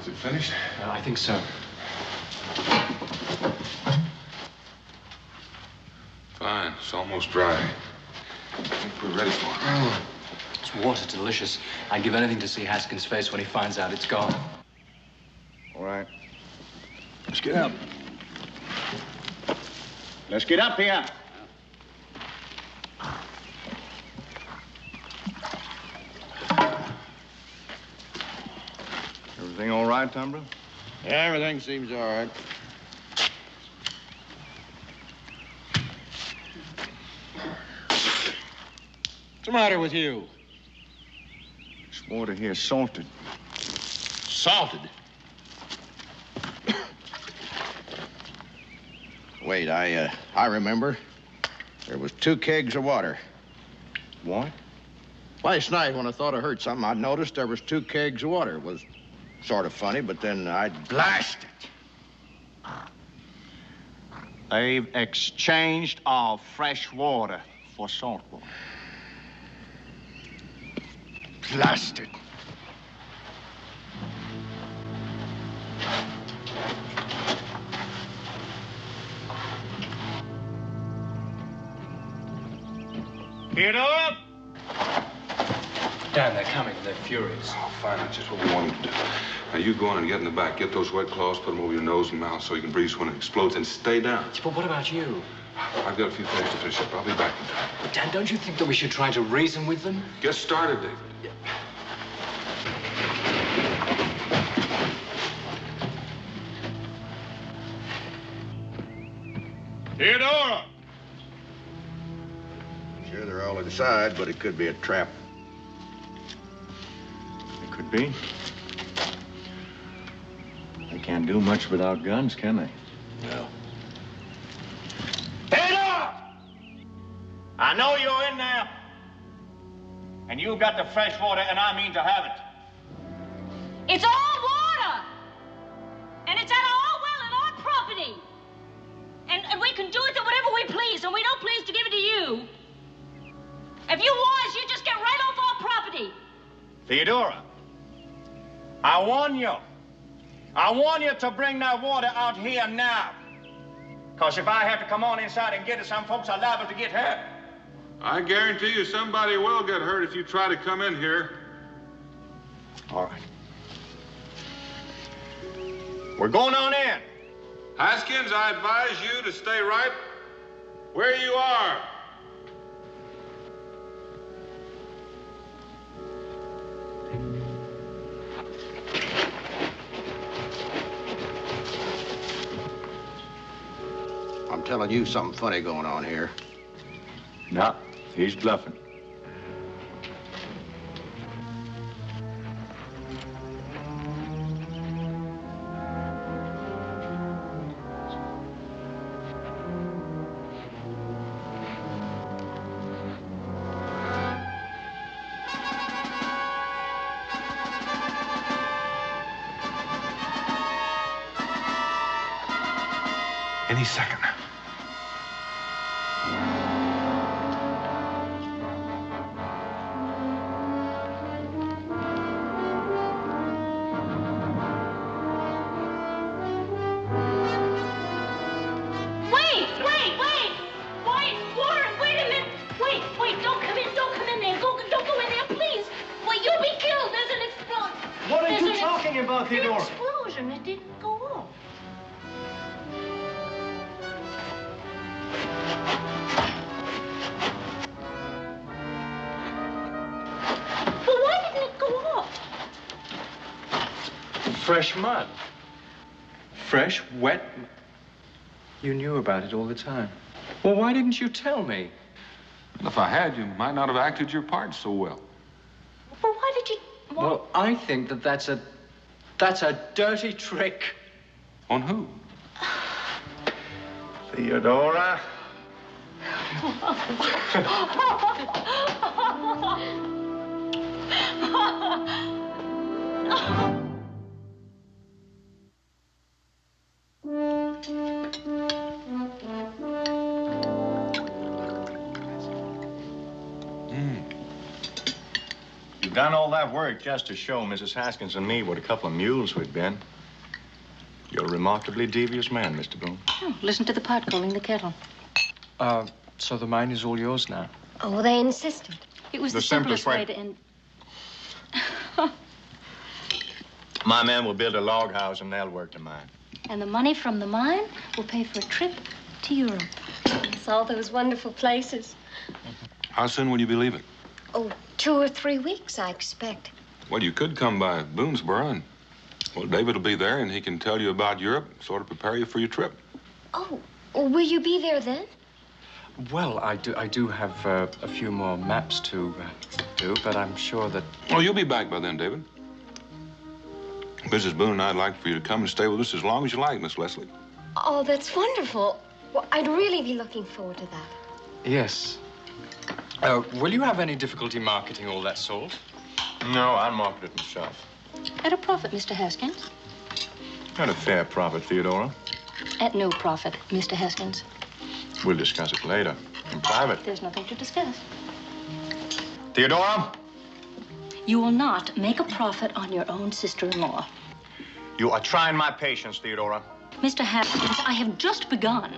Is it finished? I think so. Fine. fine. It's almost dry. I think we're ready for it. This water's delicious. I'd give anything to see Haskins' face when he finds out it's gone. All right. Let's get up. Let's get up here. Everything all right, Tumbler? Yeah, everything seems all right. What's the matter with you? This water here is salted. Salted? Wait, I remember. There was 2 kegs of water. What? Last night when I thought I heard something, I noticed there was 2 kegs of water. It was sort of funny, but then I'd blast it. They've exchanged our fresh water for salt water. Blast it. Get up! Dan, they're coming. They're furious. Oh, fine. That's just what we want them to do. Now, you go on and get in the back. Get those wet cloths, put them over your nose and mouth so you can breathe when it explodes, and stay down. But what about you? I've got a few things to finish up. I'll be back in time. But Dan, don't you think that we should try to reason with them? Get started, David. Theodora! Sure, they're all inside, but it could be a trap. It could be. They can't do much without guns, can they? No. Theodora! I know you're in there. And you've got the fresh water, and I mean to have it. It's all water! And it's at our well and our property. And we can do it to whatever we please, and we don't please to give it to you. If you want us, you just get right off our property. Theodora, I warn you. I warn you to bring that water out here now. Because if I have to come on inside and get it, some folks are liable to get hurt. I guarantee you somebody will get hurt if you try to come in here. All right. We're going on in. Haskins, I advise you to stay right where you are. I'm telling you something funny going on here. No, he's bluffing. Any second. About Theodora? Explosion. It didn't go off. Well, why didn't it go off? Fresh mud. Fresh, wet. You knew about it all the time. Well, why didn't you tell me? If I had, you might not have acted your part so well. Well, why did you... Well, I think that that's a dirty trick. On who? Theodora. You've done all that work just to show Mrs. Haskins and me what a couple of mules we've been. You're a remarkably devious man, Mr. Boone. Oh, listen to the pot calling the kettle. So the mine is all yours now? Oh, they insisted. It was The the simplest simplest way way. to end. My men will build a log house and they'll work the mine. And the money from the mine will pay for a trip to Europe. It's all those wonderful places. How soon will you be leaving? Oh, 2 or 3 weeks, I expect. Well, you could come by Boonesboro and, well, David will be there and he can tell you about Europe, sort of prepare you for your trip. Oh, will you be there then? Well, I do have a few more maps to do, but I'm sure that... Oh, you'll be back by then, David. Mrs. Boone and I'd like for you to come and stay with us as long as you like, Miss Leslie. Oh, that's wonderful. Well, I'd really be looking forward to that. Yes. Will you have any difficulty marketing all that salt? No, I'll market it myself. At a profit, Mr. Haskins. At a fair profit, Theodora. At no profit, Mr. Haskins. We'll discuss it later, in private. There's nothing to discuss. Theodora, You will not make a profit on your own sister-in-law. you are trying my patience, Theodora. Mr. Haskins, I have just begun.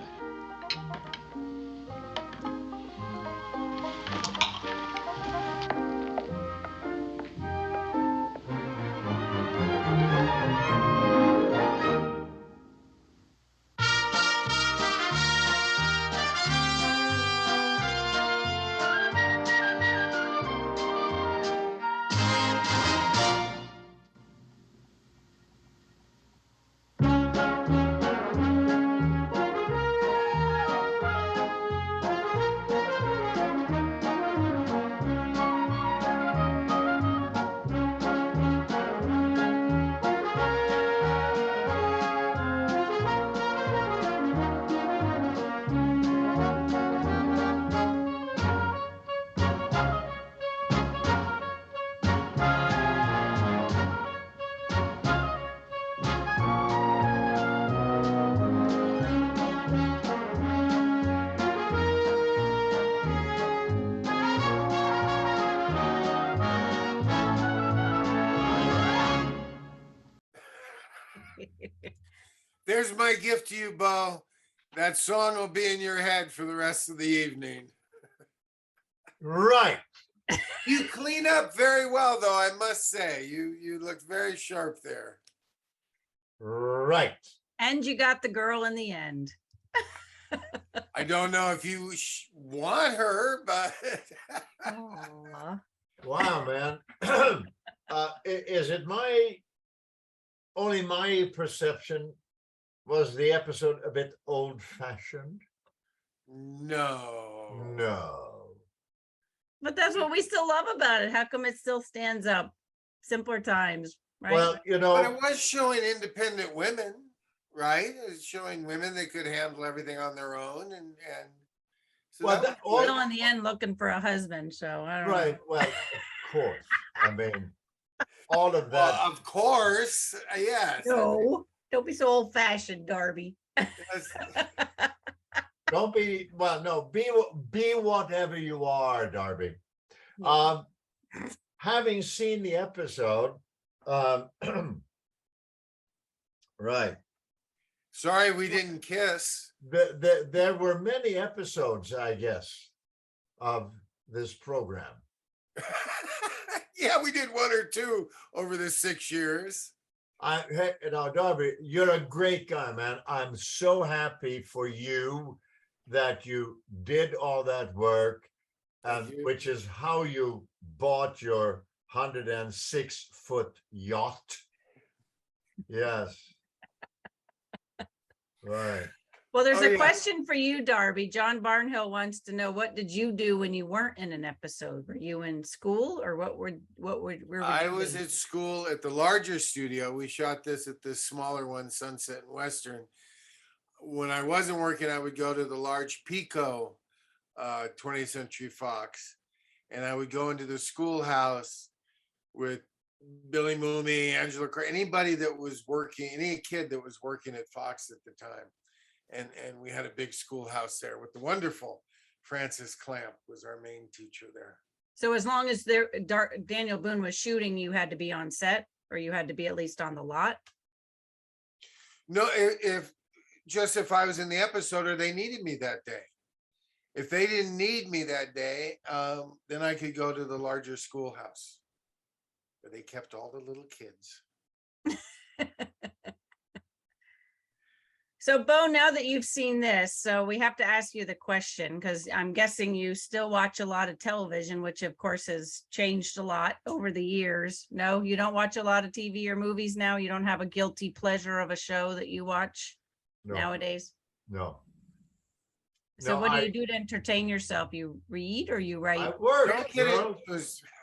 There's my gift to you, Bo. That song will be in your head for the rest of the evening. Right. You clean up very well, though, I must say. You looked very sharp there. Right. And you got the girl in the end. I don't know if you want her, but Aw. Wow, man. Is it only my perception? Was the episode a bit old-fashioned? no. No. But that's what we still love about it. How come it still stands up? Simpler times, right? Well, you know, But it was showing independent women, right? It was showing women that could handle everything on their own, and so Well, that that- was Still in the end looking for a husband, so I don't know. right. Well, of course. I mean, all of well, that. of course, yes. No, don't be so old fashioned, Darby. That's- Don't be, well, no, be whatever you are, Darby. Having seen the episode, right. Sorry, we didn't kiss. There were many episodes, I guess, of this program. Yeah, we did 1 or 2 over the 6 years. Hey, now, Darby, you're a great guy, man. I'm so happy for you that you did all that work, and Thank you. which is how you bought your 106-foot yacht. Yes. Right. Well, there's Oh, a yeah. question for you, Darby. John Barnhill wants to know, what did you do when you weren't in an episode? Were you in school, or where were I you was doing? at school at the larger studio. We shot this at the smaller one, Sunset and Western. When I wasn't working, I would go to the large Pico, 20th Century Fox, and I would go into the schoolhouse with Billy Mooney, Angela Cray, anybody that was working, any kid that was working at Fox at the time. And we had a big schoolhouse there with the wonderful Francis Clamp was our main teacher there. So as long as Daniel Boone was shooting, you had to be on set, or you had to be at least on the lot? No, if I was in the episode or they needed me that day. if they didn't need me that day, then I could go to the larger schoolhouse where they kept all the little kids. So Bo, now that you've seen this, so we have to ask you the question, because I'm guessing you still watch a lot of television, which of course has changed a lot over the years. No, you don't watch a lot of TV or movies now? You don't have a guilty pleasure of a show that you watch nowadays? No. So what do you do to entertain yourself? You read or you write? I work. Don't get it.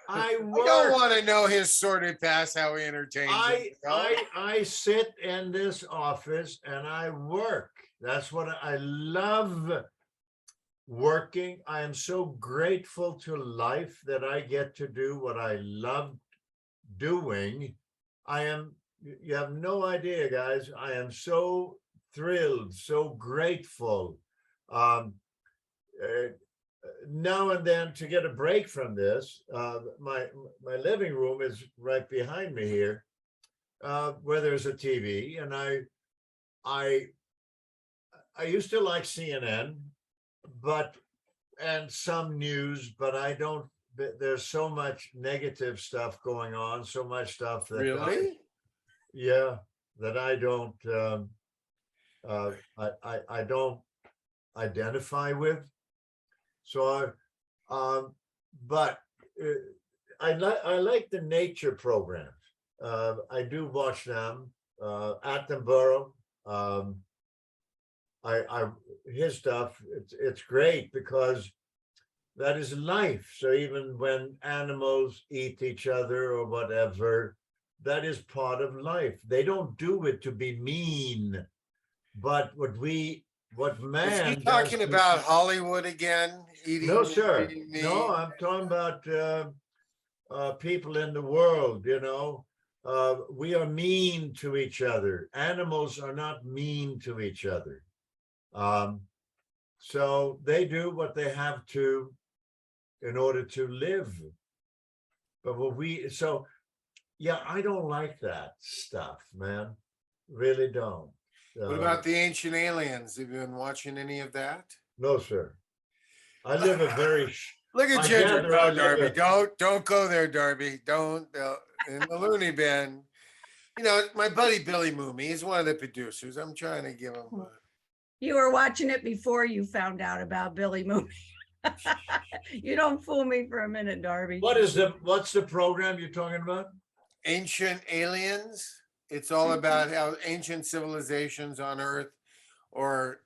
I I work. don't want to know his sordid past, how he entertains himself. I sit in this office and I work. That's what I love, working. I am so grateful to life that I get to do what I love doing. You have no idea, guys. I am so thrilled, so grateful. Now and then to get a break from this, my living room is right behind me here, where there's a TV, and I used to like CNN, and some news, but I don't. There's so much negative stuff going on, so much stuff that that I don't I don't identify with. So, but I like the nature programs. I do watch them. Attenborough, his stuff. It's great because that is life. So even when animals eat each other or whatever, that is part of life. They don't do it to be mean, but what man is he talking about Hollywood again? No, sir. No, I'm talking about people in the world. We are mean to each other. Animals are not mean to each other. So they do what they have to in order to live. But I don't like that stuff, man. Really don't. What about the Ancient Aliens? Have you been watching any of that? No, sir. I live a very. Look at Ginger. No, Darby. Don't go there, Darby. Don't. In the loony bin. My buddy Billy Mooney, he's one of the producers. I'm trying to give him. You were watching it before you found out about Billy Mooney. You don't fool me for a minute, Darby. What's the program you're talking about? Ancient Aliens. It's all about how ancient civilizations on Earth, or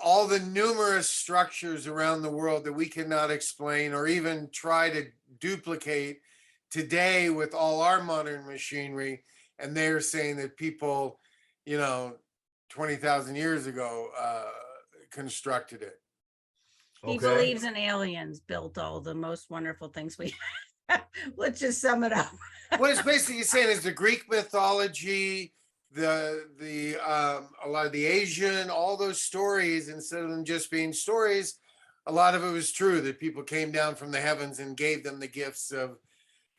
all the numerous structures around the world that we cannot explain or even try to duplicate today with all our modern machinery. And they're saying that people, 20,000 years ago, constructed it. He believes in aliens built all the most wonderful things we have. Let's just sum it up. What it's basically saying is the Greek mythology, a lot of the Asian, all those stories, instead of them just being stories, a lot of it was true, that people came down from the heavens and gave them the gifts of,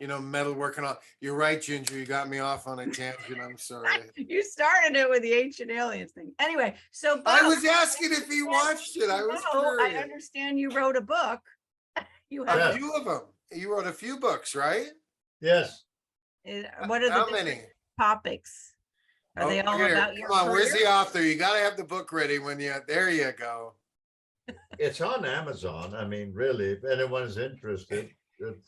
metalwork and all. You're right, Ginger. You got me off on a tangent. I'm sorry. You started it with the Ancient Aliens thing. Anyway, so I was asking if he watched it. I was curious. I understand you wrote a book. You have a few of them. You wrote a few books, right? Yes. What are how the many topics? Are they all about your Come on, career? where's the author? You got to have the book ready there you go. It's on Amazon. I mean, really, if anyone's interested.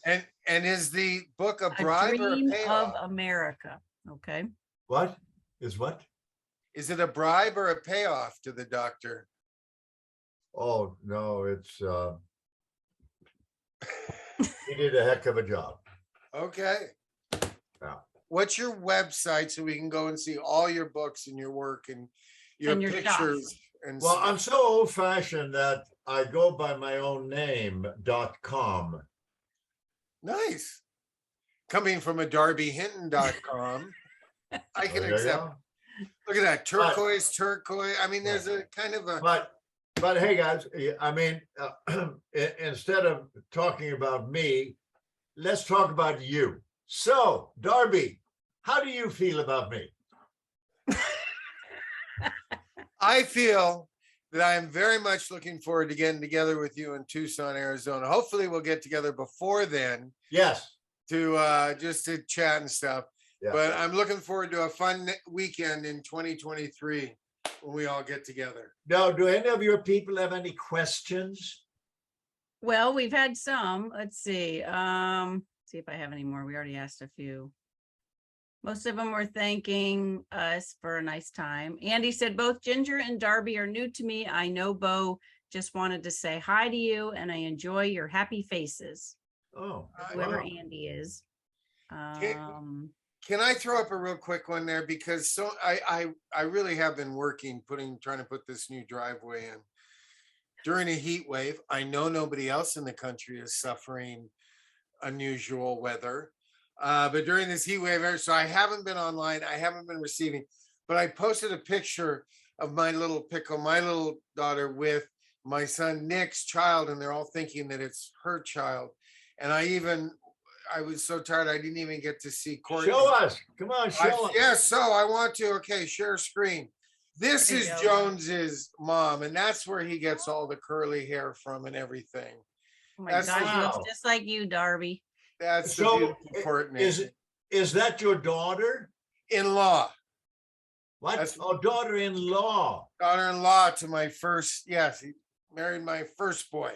And is the book a bribe or a Dream payoff? of America. Okay. What? What? Is it a bribe or a payoff to the doctor? Oh, no, it's he did a heck of a job. Okay. Yeah. What's your website so we can go and see all your books and your work and your pictures? Well, I'm so old-fashioned that I go by my own name, .com. Nice. Coming from a darbyhinton.com, I can accept. Look at that, turquoise. I mean, there's a kind of a. But hey, guys, I mean, instead of talking about me, let's talk about you. So, Darby, how do you feel about me? I feel that I am very much looking forward to getting together with you in Tucson, Arizona. Hopefully we'll get together before then Yes. to just to chat and stuff. Yeah. But I'm looking forward to a fun weekend in 2023 when we all get together. Now, do any of your people have any questions? Well, we've had some. Let's see. See if I have any more. We already asked a few. Most of them were thanking us for a nice time. Andy said, both Ginger and Darby are new to me. I know Bo just wanted to say hi to you, and I enjoy your happy faces. Oh, Whoever wow. Andy is. Can I throw up a real quick one there? Because so I really have been working, trying to put this new driveway in. During a heat wave, I know nobody else in the country is suffering unusual weather. But during this heat wave, so I haven't been online, I haven't been receiving, but I posted a picture of my little pickle, my little daughter with my son Nick's child, and they're all thinking that it's her child. And I was so tired, I didn't even get to see Courtney. Show us. Come on, show us. Yes, so I want to. Okay, share screen. This is Jones's mom, and that's where he gets all the curly hair from and everything. Oh my gosh, he looks just like you, Darby. That's the So, beautiful Courtney. Is that your daughter? In-law. What? That's- Daughter-in-law. Daughter-in-law to my first, yes, he married my first boy.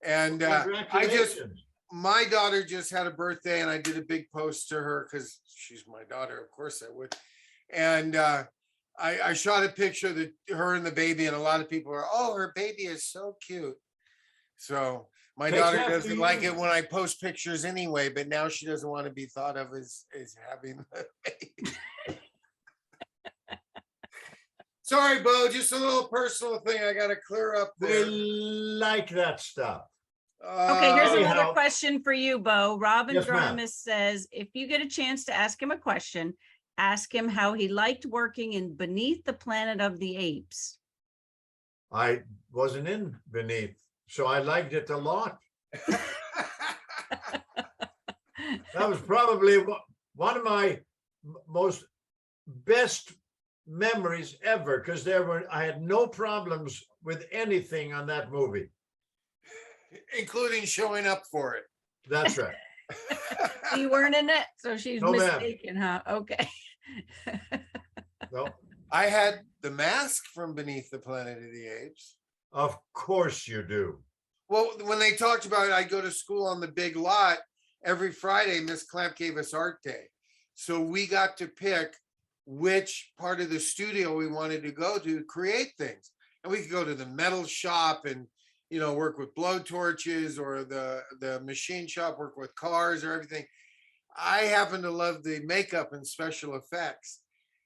And my daughter just had a birthday, and I did a big post to her because she's my daughter. Of course I would. And I shot a picture of her and the baby, and a lot of people are, oh, her baby is so cute. So my daughter doesn't like it when I post pictures anyway, but now she doesn't want to be thought of as having the baby. Sorry, Bo, just a little personal thing I got to clear up there. We like that stuff. Okay, here's another anyhow. question for you, Bo. Robin Yes, ma'am. Dromus says, if you get a chance to ask him a question, ask him how he liked working in Beneath the Planet of the Apes. I wasn't in Beneath, so I liked it a lot. That was probably one of my most best memories ever, because I had no problems with anything on that movie. Including showing up for it. That's right. You weren't in it, so she's No, ma'am. mistaken, huh? Okay. No, I had the mask from Beneath the Planet of the Apes. of course you do. Well, when they talked about it, I go to school on the big lot every Friday. Miss Clamp gave us art day. So we got to pick which part of the studio we wanted to go to create things. And we could go to the metal shop and, you know, work with blow torches, or the machine shop, work with cars or everything. I happen to love the makeup and special effects.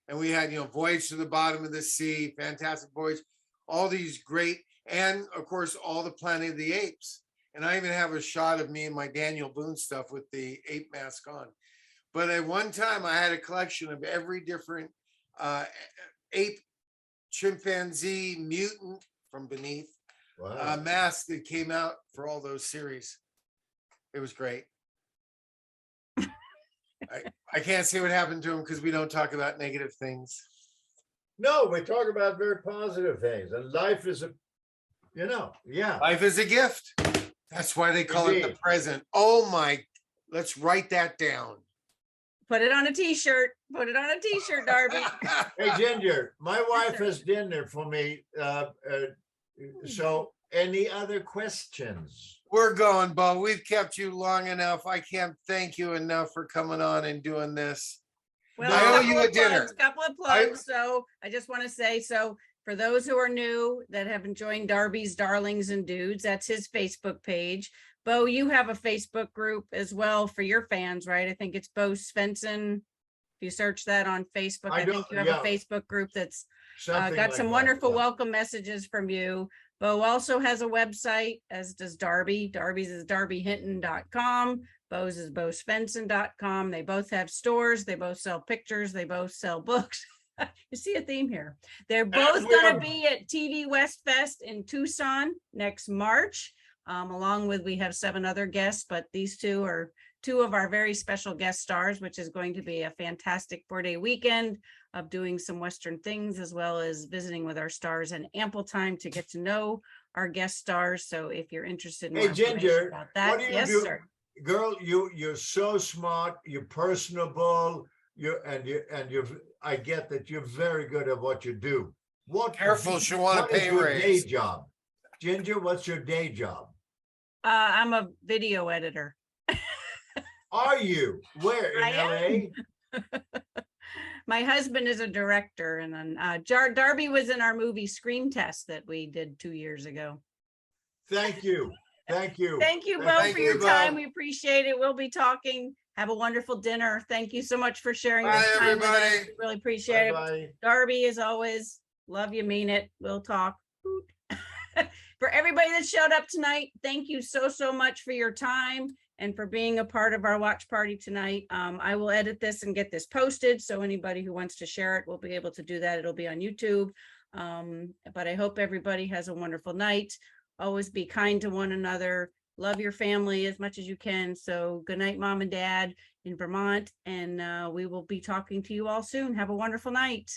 And we had, you know, Voyage to the Bottom of the Sea, Fantastic Voyage, all these great, and of course, all the Planet of the Apes. And I even have a shot of me and my Daniel Boone stuff with the ape mask on. But at one time, I had a collection of every different ape, chimpanzee, mutant from Beneath mask that came out for all those series. It was great. I can't say what happened to him because we don't talk about negative things. No, we talk about very positive things, and life is yeah. Life is a gift. That's why they call it the Indeed. present. Oh my, let's write that down. Put it on a t-shirt. Put it on a t-shirt, Darby. Hey, Ginger, my wife has dinner for me. So any other questions? We're going, Bo. We've kept you long enough. I can't thank you enough for coming on and doing this. Well, I owe you a dinner. Couple of plugs. So I just want to say, so for those who are new that haven't joined Darby's Darlings and Dudes, that's his Facebook page. Bo, you have a Facebook group as well for your fans, right? I think it's Bo Svenson. If you search that on Facebook, I think you have a Facebook group that's Something got like some that, wonderful yeah. welcome messages from you. Bo also has a website, as does Darby. Darby's is darbyhinton.com. Bo's is bosvenson.com. They both have stores. They both sell pictures. They both sell books. You see a theme here. They're both going to be at TV West Fest in Tucson next March. Along with, we have 7 other guests, but these two are 2 of our very special guest stars, which is going to be a fantastic 4-day weekend of doing some Western things, as well as visiting with our stars, and ample time to get to know our guest stars. So if you're interested in Hey, more information Ginger, about that, what do you yes, do? sir. Girl, you're so smart, you're personable, I get that you're very good at what you do. Careful, she'll want a what is pay your raise. day job? Ginger, what's your day job? I'm a video editor. Are you? Where, in I LA? My husband is a director, and then Darby was in our movie Screen Test that we did 2 years ago. Thank you. Thank you. Thank you, Bo, Thank for you, your Bo. time. We appreciate it. We'll be talking. Have a wonderful dinner. Thank you so much for sharing your Bye, time with us. everybody. We really appreciate it. Bye-bye. Darby, as always, love you, mean it. We'll talk. For everybody that showed up tonight, thank you so much for your time and for being a part of our watch party tonight. I will edit this and get this posted, so anybody who wants to share it will be able to do that. It'll be on YouTube. But I hope everybody has a wonderful night. Always be kind to one another. Love your family as much as you can. So good night, Mom and Dad in Vermont. And we will be talking to you all soon. Have a wonderful night.